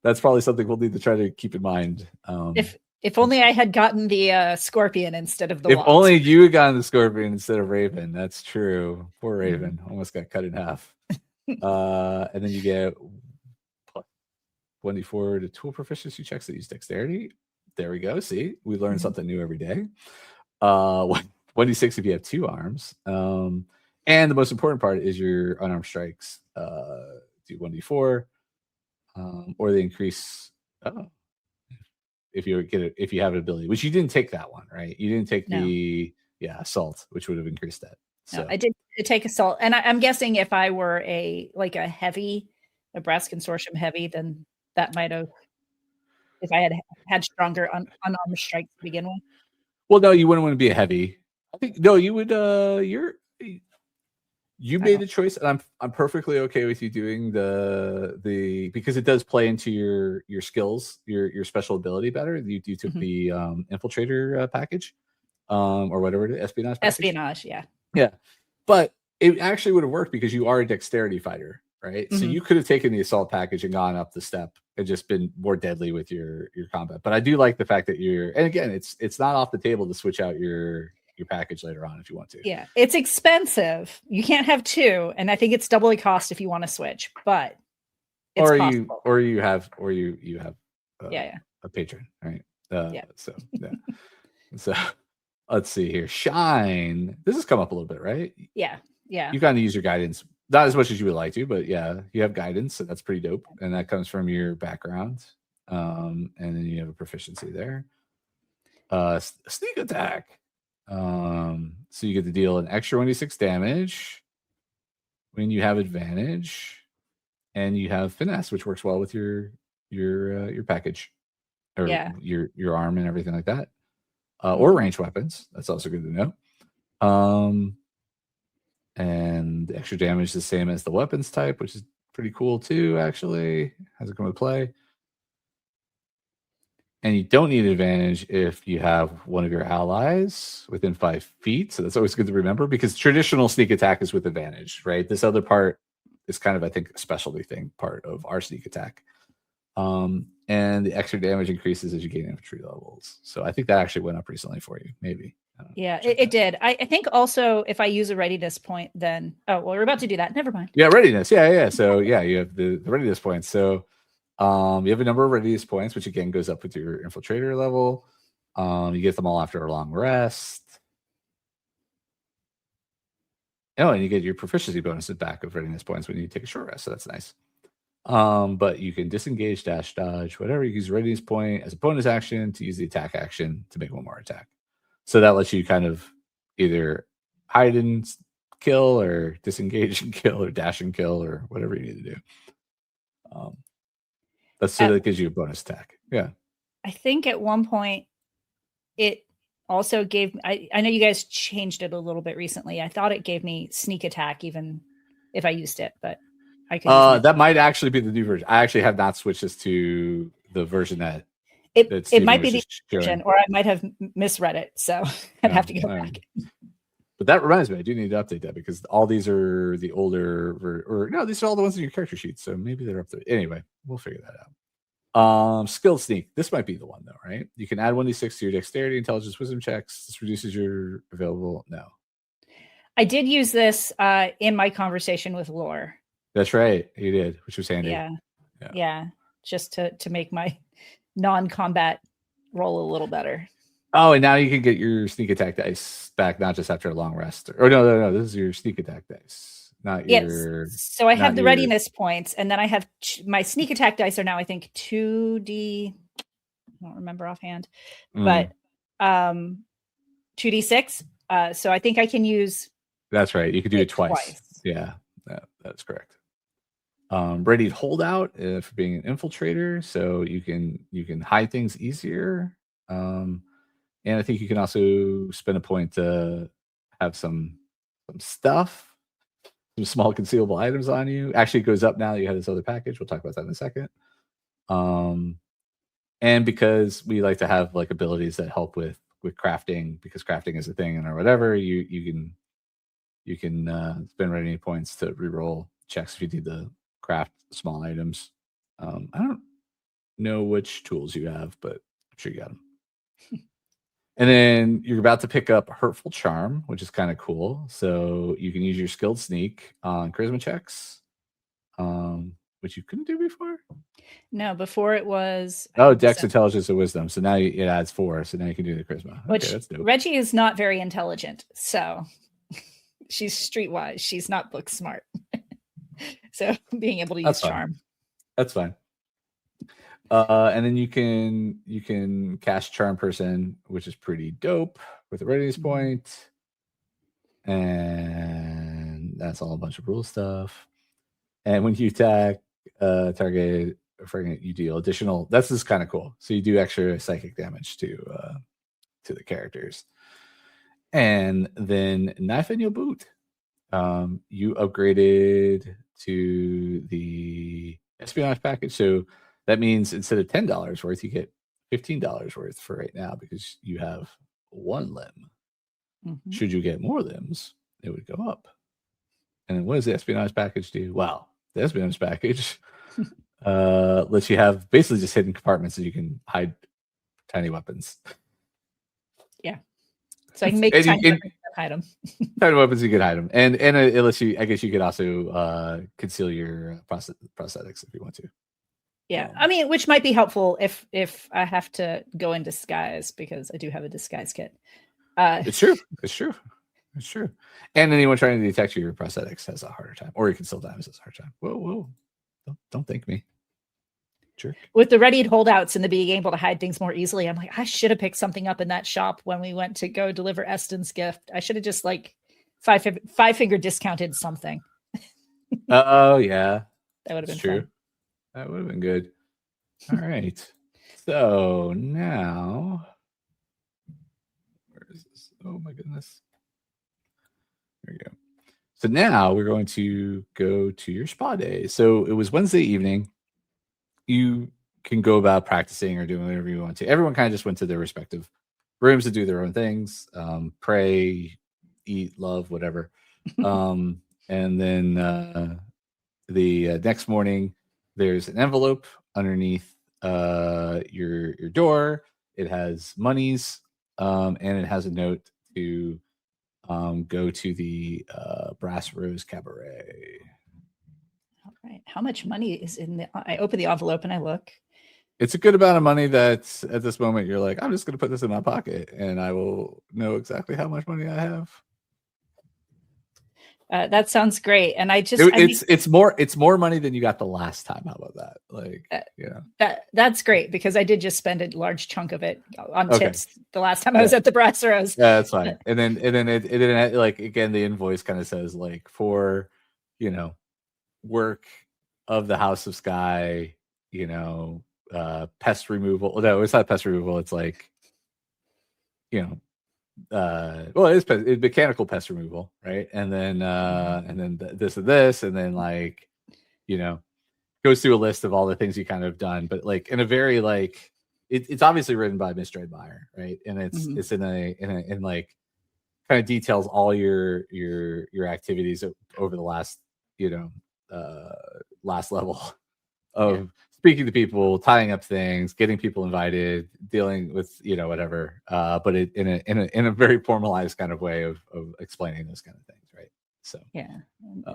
that's probably something we'll need to try to keep in mind. If only I had gotten the scorpion instead of the If only you had gotten the scorpion instead of Raven. That's true. Poor Raven almost got cut in half. And then you get plus 24 to tool proficiency checks that use dexterity. There we go. See, we learn something new every day. 1d6 if you have 2 arms. And the most important part is your unarmed strikes. Do 1d4, or they increase. If you have an ability, which you didn't take that one, right? You didn't take the assault, which would have increased that. So. No, I did take assault, and I'm guessing if I were a brass consortium heavy, then that might have. If I had stronger unarmed strikes to begin with. Well, no, you wouldn't want to be a heavy. I think no, you would. You made the choice, and I'm perfectly okay with you doing the because it does play into your skills, your special ability better. You took the infiltrator package, or whatever it is, espionage package. Espionage, yeah. But it actually would have worked because you are a dexterity fighter, right? So you could have taken the assault package and gone up the step and just been more deadly with your combat. But I do like the fact that and again, it's not off the table to switch out your package later on if you want to. Yeah, it's expensive. You can't have 2, and I think it's double the cost if you want to switch. But it's possible. you have a patron, right? So so let's see here. Shine. This has come up a little bit, right? Yeah. You kind of use your guidance, not as much as you would like to, but yeah, you have guidance, so that's pretty dope, and that comes from your background. And then you have a proficiency there. Sneak attack. So you get to deal an extra 1d6 damage when you have advantage, and you have finesse, which works well with your package, or your arm and everything like that, or ranged weapons. That's also good to know. And the extra damage is the same as the weapons type, which is pretty cool too. Actually, has it come into play? And you don't need advantage if you have one of your allies within 5 feet. So that's always good to remember, because traditional sneak attack is with advantage, right? This other part is kind of, I think, a specialty thing part of our sneak attack. And the extra damage increases as you gain infantry levels. So I think that actually went up recently for you, maybe. Yeah, it did. I think also if I use a readiness point, then we're about to do that. Never mind. Yeah, readiness. Yeah. So yeah, you have the readiness points. So you have a number of readiness points, which again goes up with your infiltrator level. You get them all after a long rest. Oh, and you get your proficiency bonuses back of readiness points when you take a short rest. So that's nice. But you can disengage, dash, dodge, whatever. You use a readiness point as a bonus action to use the attack action to make one more attack. So that lets you kind of either hide and kill, or disengage and kill, or dash and kill, or whatever you need to do. That gives you a bonus attack. Yeah. I think at one point it also gave. I know you guys changed it a little bit recently. I thought it gave me sneak attack even if I used it, but I could. That might actually be the new version. I actually have not switched this to the version that. It might be the version, or I might have misread it. So I'd have to go back. But that reminds me, I do need to update that, because all these are the older, or no, these are all the ones in your character sheet. So maybe they're up there. Anyway, we'll figure that out. Skilled sneak. This might be the one though, right? You can add 1d6 to your dexterity, intelligence, wisdom checks. This reduces your available. No. I did use this in my conversation with Lore. That's right. You did, which was handy. Yeah. Just to make my non-combat roll a little better. Oh, and now you can get your sneak attack dice back, not just after a long rest. Or no. This is your sneak attack dice, not your. So I have the readiness points, and then I have my sneak attack dice are now, I think, 2d. I don't remember offhand, but 2d6. So I think I can use. That's right. You can do it twice. Yeah, that's correct. Ready holdout for being an infiltrator, so you can hide things easier. And I think you can also spend a point to have some stuff, some small concealable items on you. Actually, it goes up now that you have this other package. We'll talk about that in a second. And because we like to have like abilities that help with crafting, because crafting is a thing or whatever, you can spend ready points to reroll checks if you do the craft small items. I don't know which tools you have, but I'm sure you got them. And then you're about to pick up Hurtful Charm, which is kind of cool. So you can use your skilled sneak on charisma checks, which you couldn't do before. No, before it was. Dex, intelligence, and wisdom. So now it adds 4. So now you can do the charisma. Which that's dope. Reggie is not very intelligent, so she's streetwise. She's not book smart. So being able to use charm. That's fine. And then you can cast Charm Person, which is pretty dope, with a readiness point. And that's all a bunch of rule stuff. And when you attack target, you deal additional. This is kind of cool. So you do extra psychic damage to the characters. And then Knife in Your Boot. You upgraded to the espionage package. So that means instead of $10 worth, you get $15 worth for right now, because you have 1 limb. Mm-hmm. Should you get more limbs, it would go up. And then what does the espionage package do? Well, the espionage package lets you have basically just hidden compartments that you can hide tiny weapons. Yeah. So I can make tiny weapons and hide them. Tiny weapons, you can hide them. And it lets you, I guess you could also conceal your prosthetics if you want to. Yeah, I mean, which might be helpful if I have to go in disguise, because I do have a disguise kit. It's true. And anyone trying to detect your prosthetics has a harder time, or your concealed items has a hard time. Whoa! Don't thank me, jerk. With the readied holdouts and the being able to hide things more easily, I'm like, I should have picked something up in that shop when we went to go deliver Eston's gift. I should have just like five finger discounted something. Oh yeah, that would have been true. Fun. That would have been good. All right. So now, where is this? Oh my goodness. There you go. So now we're going to go to your spa day. So it was Wednesday evening. You can go about practicing or doing whatever you want to. Everyone kind of just went to their respective rooms to do their own things, pray, eat, love, whatever. And then the next morning, there's an envelope underneath your door. It has monies, and it has a note to go to the Brass Rose Cabaret. All right. How much money is in the? I open the envelope and I look. It's a good amount of money that at this moment you're like, I'm just going to put this in my pocket and I will know exactly how much money I have. That sounds great. And it's more money than you got the last time. How about that? Like, that's great because I did just spend a large chunk of it on tips the last time I was at the Brass Rose. Yeah, that's fine. And then it like again, the invoice kind of says like for, work of the House of Skye, pest removal. No, it's not pest removal. It's like, well, it's mechanical pest removal, right? And then this and this, and then like, goes through a list of all the things you kind of done, but like in a very like it's obviously written by Miss Dreadmire, right? And it's in like kind of details all your activities over the last last level of speaking to people, tying up things, getting people invited, dealing with whatever, but it in a very formalized kind of way of explaining those kind of things, right? So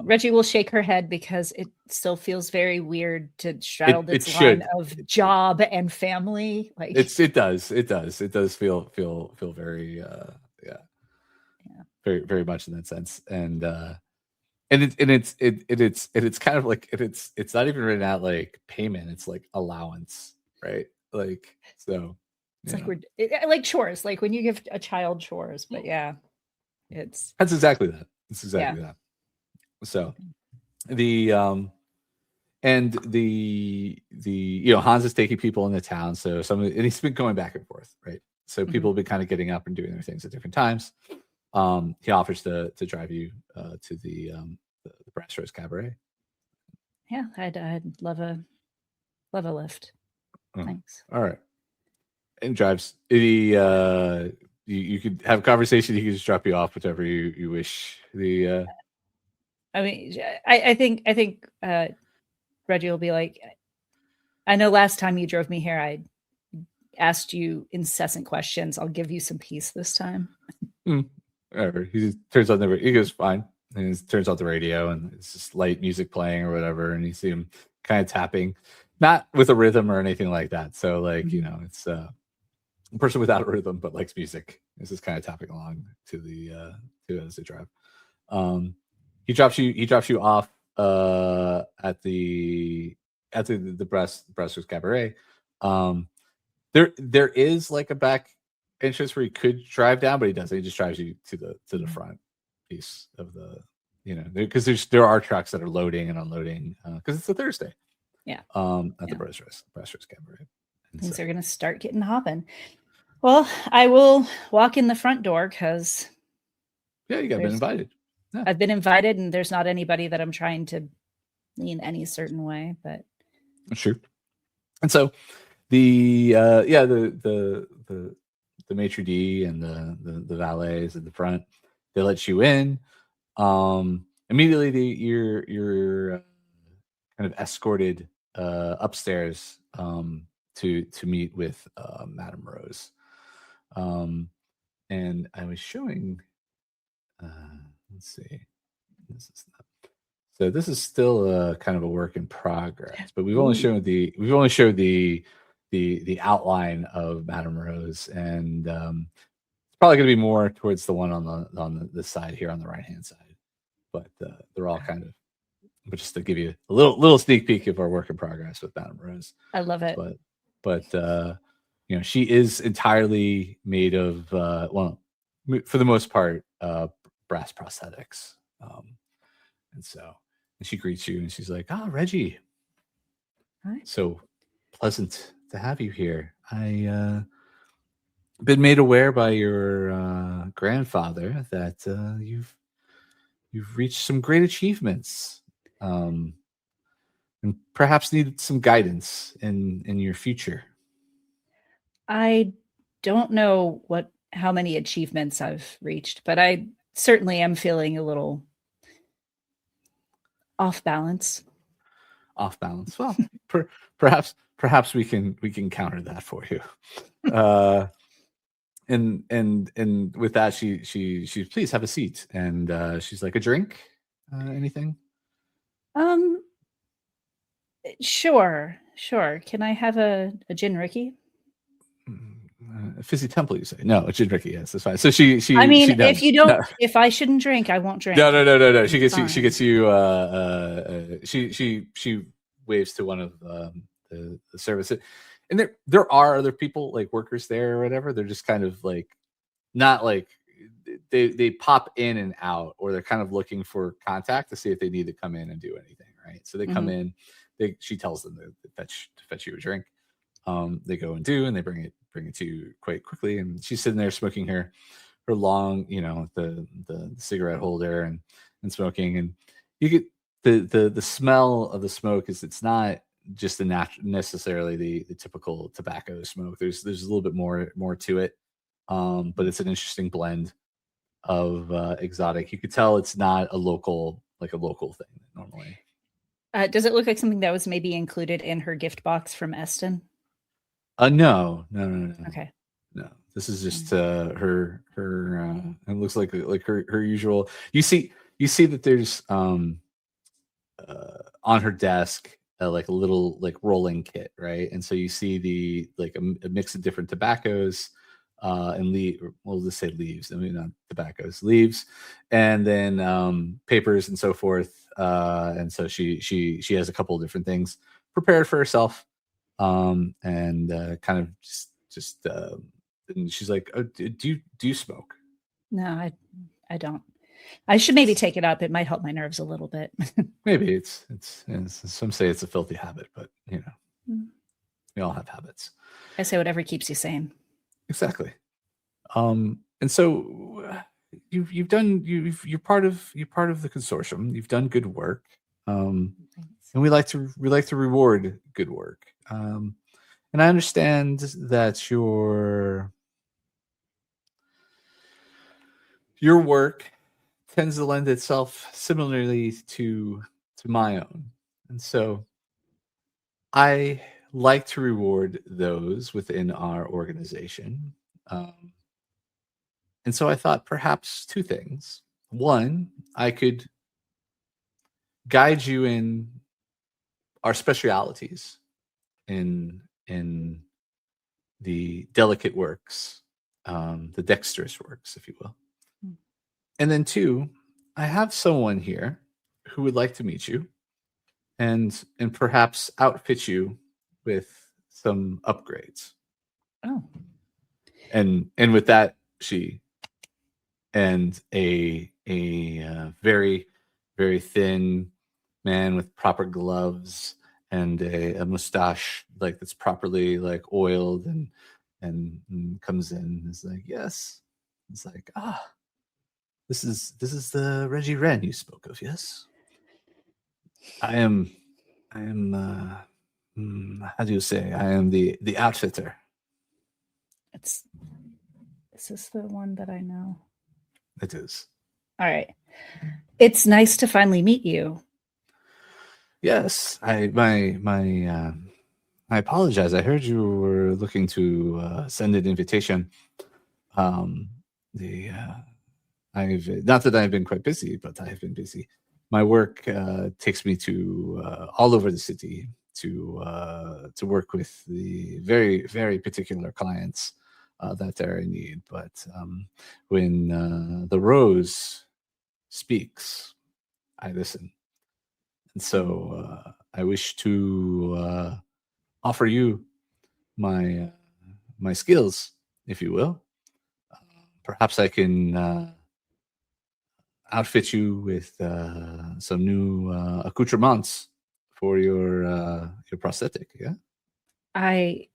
Reggie will shake her head because it still feels very weird to straddle this line of job and family. Like it does feel very very very much in that sense, and it's kind of like it's not even written out like payment, it's like allowance, right? Like so it's like like chores, like when you give a child chores, but that's exactly that. It's exactly that. So the Hans is taking people into town, so and he's been going back and forth, right? So people have been kind of getting up and doing their things at different times. He offers to drive you to the Brass Rose Cabaret. Yeah, I'd love a lift. Thanks. All right. And drives. You could have a conversation. He can just drop you off, whichever you wish. I mean, I think Reggie will be like, I know last time you drove me here, I asked you incessant questions. I'll give you some peace this time. Whatever. He turns on he goes fine, and he turns on the radio, and it's just light music playing or whatever, and you see him kind of tapping, not with a rhythm or anything like that. So like it's a person without a rhythm but likes music. This is kind of tapping along to the as they drive. He drops you off at the Brass Rose Cabaret. There is like a back entrance where he could drive down, but he doesn't. He just drives you to the front piece of the because there are trucks that are loading and unloading because it's a Thursday. Yeah. At the Brass Rose Cabaret. Things are gonna start getting hopping. Well, I will walk in the front door because you got been invited. Yeah. I've been invited, and there's not anybody that I'm trying to lean any certain way, but sure. And so the maitre d' and the valets at the front, they let you in. Immediately you're kind of escorted upstairs to meet with Madame Rose. And I was showing let's see, this is still kind of a work in progress, but we've only showed the outline of Madame Rose, and it's probably going to be more towards the one on the side here on the right hand side, but they're all kind of, but just to give you a little sneak peek of our work in progress with Madame Rose. I love it. But she is entirely made of for the most part brass prosthetics, and she greets you and she's like, Reggie, hi. So pleasant to have you here. I been made aware by your grandfather that you've reached some great achievements, and perhaps need some guidance in your future. I don't know how many achievements I've reached, but I certainly am feeling a little off balance. Off balance. Well, perhaps we can counter that for you. And with that, she's please have a seat, and she's like, a drink, anything? Sure. Can I have a gin Ricky? Fizzy Temple, you say? No, a gin Ricky. Yes, that's fine. So she. I mean, she if you don't, if I shouldn't drink, I won't drink. No. She gets you. She gets you. She waves to one of the services, and there are other people, like workers there or whatever. They're just kind of like not like they pop in and out, or they're kind of looking for contact to see if they need to come in and do anything, right? So they come in. She tells them to fetch you a drink. They go and do, and they bring it to you quite quickly. And she's sitting there smoking her long, the cigarette holder and smoking. And you get the smell of the smoke it's not just necessarily the typical tobacco smoke. There's a little bit more to it. But it's an interesting blend of exotic. You could tell it's not a local thing normally. Does it look like something that was maybe included in her gift box from Eston? No. Okay. No, this is just her. It looks like her usual. You see that there's on her desk like a little like rolling kit, right? And so you see a mix of different tobaccos and we'll just say leaves. I mean, not tobaccos, leaves, and then papers and so forth. And so she has a couple of different things prepared for herself. And kind of just and she's like, oh, do you smoke? No, I don't. I should maybe take it up. It might help my nerves a little bit. Maybe it's some say it's a filthy habit, but we all have habits. I say whatever keeps you sane. Exactly. And so you're part of the consortium. You've done good work. And we like to reward good work. And I understand that your work tends to lend itself similarly to my own. And so I like to reward those within our organization. And so I thought perhaps two things. One, I could guide you in our specialities in the delicate works, the dexterous works, if you will. And then two, I have someone here who would like to meet you and perhaps outfit you with some upgrades. Oh. And with that, a very, very thin man with proper gloves and a mustache that's properly oiled and comes in and is like, yes. It's like, this is the Reggie Wrenne you spoke of, yes? I am how do you say? I am the outfitter. Is this the one that I know? It is. All right. It's nice to finally meet you. Yes, I apologize. I heard you were looking to send an invitation. I've not that I've been quite busy, but I have been busy. My work takes me to all over the city to work with the very, very particular clients that they're in need. But when the rose speaks, I listen. And so I wish to offer you my skills, if you will. Perhaps I can outfit you with some new accoutrements for your prosthetic. Yeah, I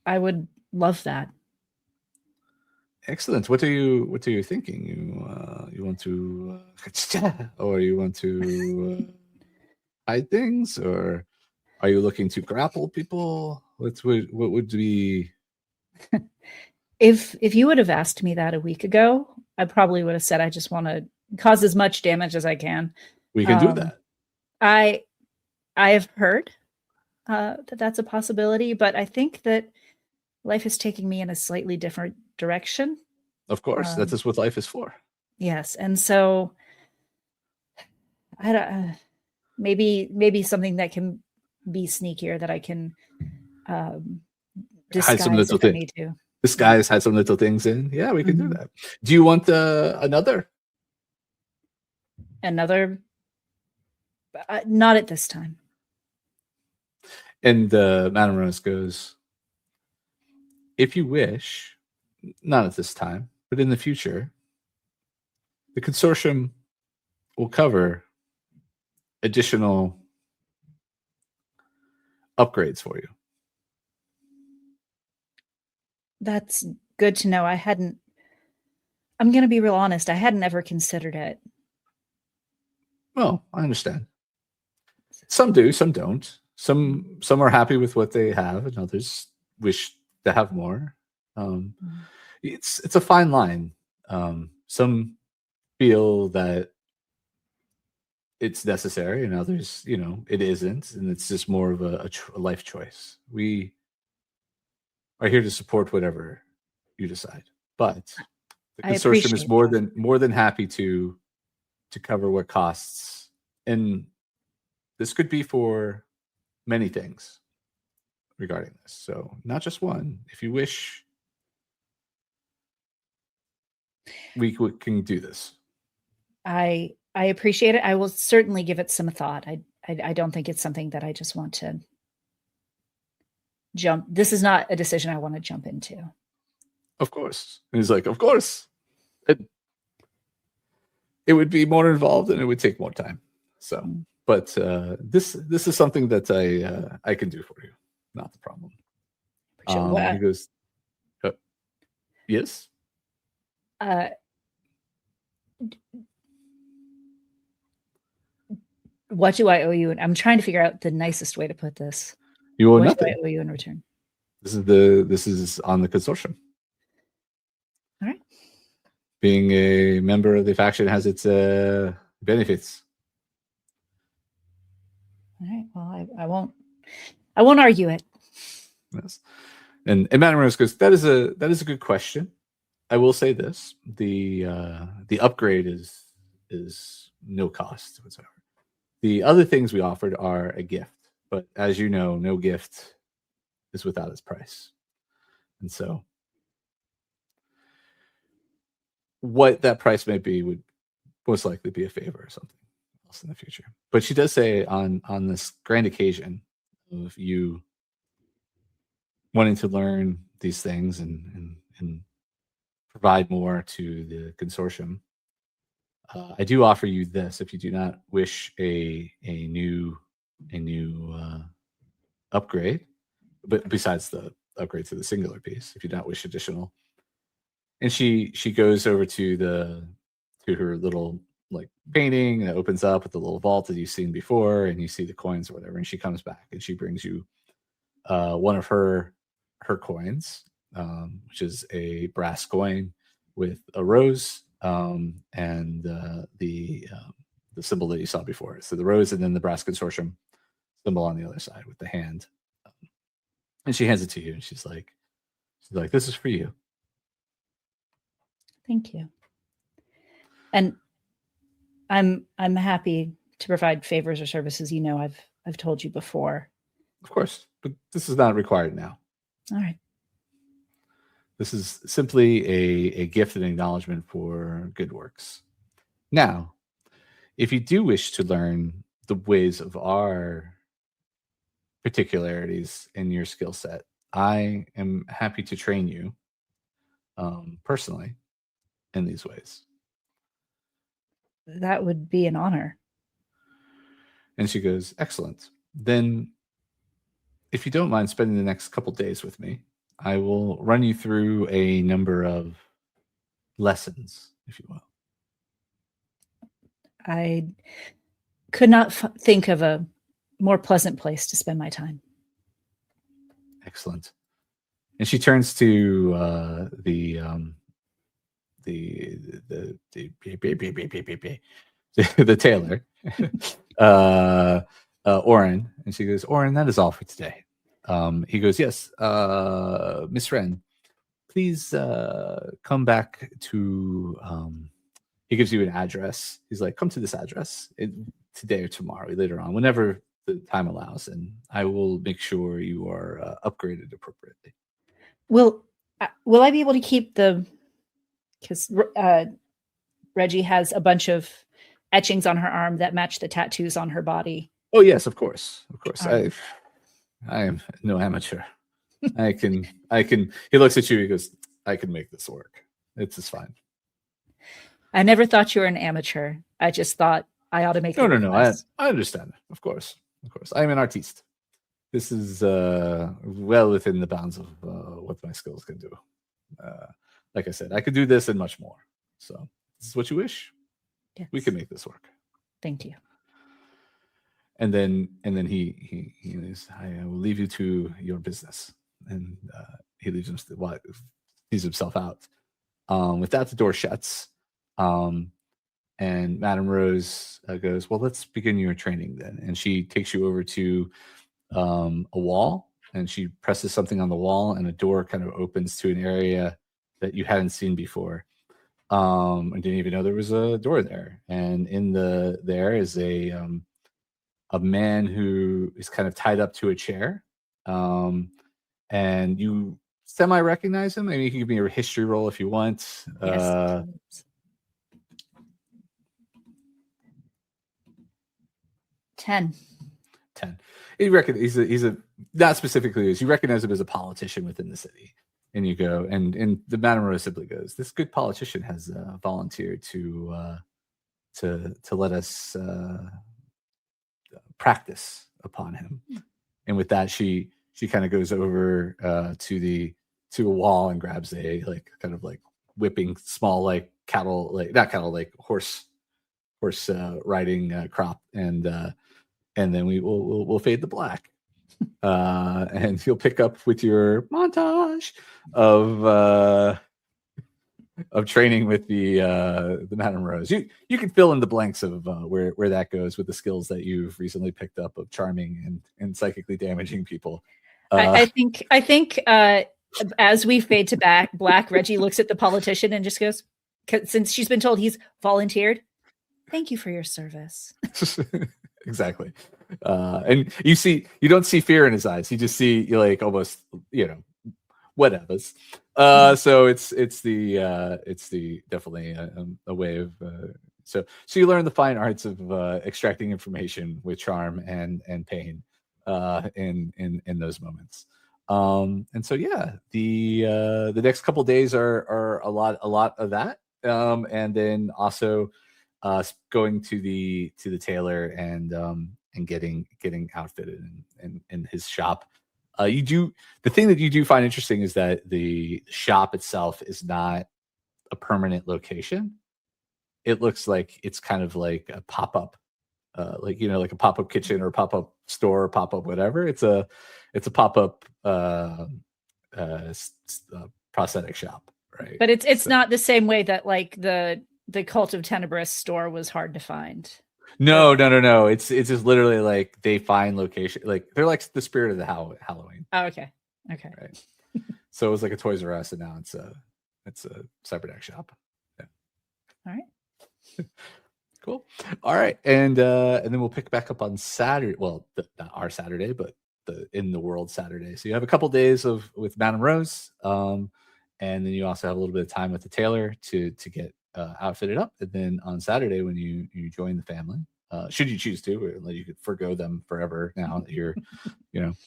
would love that. Excellent. What are you thinking? You want to or you want to hide things, or Are you looking to grapple people? What would be? If you would have asked me that a week ago, I probably would have said I just want to cause as much damage as I can. We can do that. I have heard that that's a possibility, but I think that life is taking me in a slightly different direction. Of course, that is what life is for. Yes, and so I don't. Maybe something that can be sneakier that I can disguise Hide some little if I thing. need to. Disguise, had some little things in. Yeah, we can do that. Do you want another? Another? Not at this time. And Madame Rose goes, if you wish, not at this time, but in the future, the consortium will cover additional upgrades for you. That's good to know. I'm going to be real honest. I hadn't ever considered it. Well, I understand. Some do, some don't. Some are happy with what they have, and others wish to have more. It's a fine line. Some feel that it's necessary, and others, it isn't, and it's just more of a life choice. We are here to support whatever you decide, but the consortium is more than happy to cover what costs, and this could be for many things regarding this. So not just one. If you wish, we can do this. I appreciate it. I will certainly give it some thought. I don't think it's something that I just want to jump. This is not a decision I want to jump into. Of course. And he's like, of course. It would be more involved and it would take more time. So, but this is something that I can do for you. Not the problem. He goes, yes. What do I owe you? I'm trying to figure out the nicest way to put this. You owe what nothing. Do I owe you in return? This is on the consortium. All right. Being a member of the faction has its benefits. All right. Well, I won't argue it. Yes. And Madame Rose goes, that is a good question. I will say this: the upgrade is no cost whatsoever. The other things we offered are a gift, but as you know, no gift is without its price. And so what that price may be would most likely be a favor or something else in the future. But she does say on this grand occasion of you wanting to learn these things and provide more to the consortium, I do offer you this if you do not wish a new upgrade, but besides the upgrade to the singular piece, if you do not wish additional. And she goes over to her little like painting that opens up with the little vault that you've seen before, and you see the coins or whatever. And she comes back and she brings you one of her coins, which is a brass coin with a rose and the symbol that you saw before. So the rose and then the brass consortium symbol on the other side with the hand. And she hands it to you, and she's like, "This is for you." Thank you. And I'm happy to provide favors or services. I've told you before. Of course, but this is not required now. All right. This is simply a gift and acknowledgement for good works. Now, if you do wish to learn the ways of our particularities in your skill set, I am happy to train you personally in these ways. That would be an honor. And she goes, excellent. Then, if you don't mind spending the next couple days with me, I will run you through a number of lessons, if you will. I could not think of a more pleasant place to spend my time. Excellent. And she turns to the tailor, Oren, and she goes, Oren, that is all for today. He goes, yes, Miss Wrenne, please come back to. He gives you an address. He's like, come to this address today or tomorrow, later on, whenever the time allows, and I will make sure you are upgraded appropriately. Will I be able to keep because Reggie has a bunch of etchings on her arm that match the tattoos on her body. Oh yes, of course. Right. I am no amateur. I can. He looks at you. He goes, I can make this work. It's just fine. I never thought you were an amateur. I just thought I ought to make. No. I understand. Of course. I am an artiste. This is well within the bounds of what my skills can do. Like I said, I could do this and much more. So, this is what you wish. Yes. We can make this work. Thank you. And then he is, I will leave you to your business, and he leaves himself out. With that, the door shuts, and Madame Rose goes, well, let's begin your training then. And she takes you over to a wall, and she presses something on the wall, and a door kind of opens to an area that you hadn't seen before. I didn't even know there was a door there. And there is a man who is kind of tied up to a chair. And you semi-recognize him. I mean, you can give me a history roll if you want. Yes. 10. You reckon he's a not specifically as you recognize him as a politician within the city. And you go, and the Madame Rose simply goes, this good politician has volunteered to let us practice upon him. And with that, she kind of goes over to a wall and grabs a kind of whipping small horse riding crop, and then we'll fade the black. And you'll pick up with your montage of training with the Madame Rose. You can fill in the blanks of where that goes with the skills that you've recently picked up of charming and psychically damaging people. I think as we fade to black, Reggie looks at the politician and just goes, since she's been told he's volunteered, thank you for your service. Exactly. And you don't see fear in his eyes. You just see almost, whatevers. So it's definitely a way of, so you learn the fine arts of extracting information with charm and pain in those moments. And so, yeah, the next couple of days are a lot of that. And then also going to the tailor and getting outfitted in his shop. The thing that you do find interesting is that the shop itself is not a permanent location. It looks like it's kind of like a pop-up, like a pop-up kitchen or a pop-up store, or pop-up whatever. It's a pop-up prosthetic shop, right? But it's not the same way that the Cult of Tenebris store was hard to find. No. It's just literally they find location, they're like the spirit of the Halloween. Oh, okay. Right. So it was like a Toys R Us, and now it's a cybernetic shop. Yeah. All right. Cool. All right, and then we'll pick back up on Saturday. Well, not our Saturday, but the in the world Saturday. So you have a couple days with Madame Rose, and then you also have a little bit of time with the tailor to get outfitted up. And then on Saturday, when you join the family, should you choose to, you could forgo them forever now that you're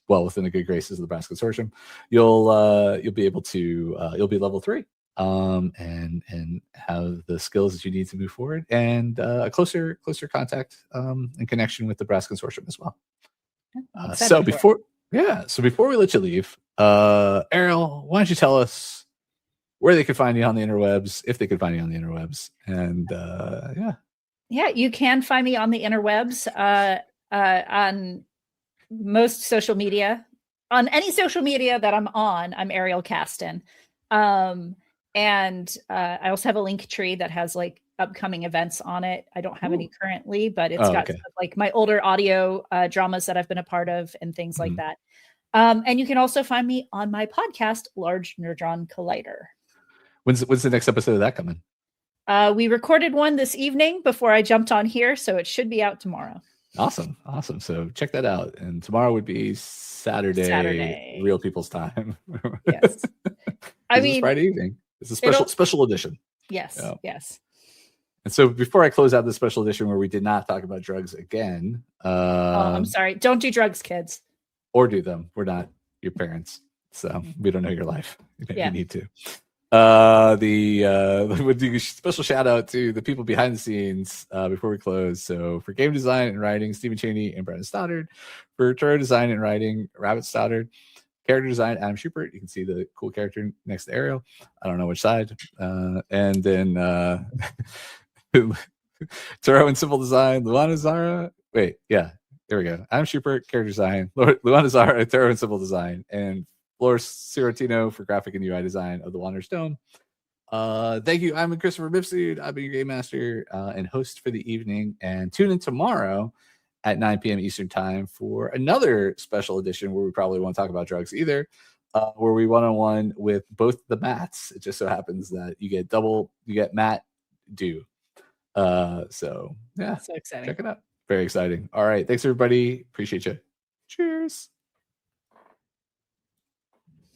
well within the good graces of the Brass Consortium, you'll be able to you'll be level 3 and have the skills that you need to move forward, and a closer contact and connection with the Brass Consortium as well. So before we let you leave, Ariel, why don't you tell us where they could find you on the interwebs, if they could find you on the interwebs, and you can find me on the interwebs on most social media. On any social media that I'm on, I'm Ariel Kasten. And I also have a link tree that has like upcoming events on it. I don't have any currently, but it's got stuff like my older audio dramas that I've been a part of and things like that. And you can also find me on my podcast, Large Nerdron Collider. When's the next episode of that coming? We recorded one this evening before I jumped on here, so it should be out tomorrow. Awesome. So check that out. And tomorrow would be Saturday. Real people's time. Yes. I mean, it's Friday evening. It's a special edition. Yes. Yeah. Yes. And so before I close out the special edition where we did not talk about drugs again. I'm sorry. Don't do drugs, kids. Or do them. We're not your parents. So we don't know your life. You need to. We'll do a special shout out to the people behind the scenes before we close. So for game design and writing, Stephen Cheney and Brennan Stoddard. For tarot design and writing, Rabbit Stoddard. Character design, Adam Schumpert. You can see the cool character next to Ariel. I don't know which side. And then tarot and symbol design, Luana, Zahra. Wait, yeah, there we go. Adam Schumpert, character design, Luana, Zahra, tarot and symbol design, and Fleur Sciortino for graphic and UI design of the Wanderer's Dome. Thank you. I'm Christopher Mifsud. I've been your game master and host for the evening. And tune in tomorrow at 9 p.m. Eastern time for another special edition where we probably won't talk about drugs either, where we one-on-one with both the Matts. It just so happens that you get Matt do. So yeah, so exciting. Check it out. Very exciting. All right. Thanks everybody. Appreciate you. Cheers.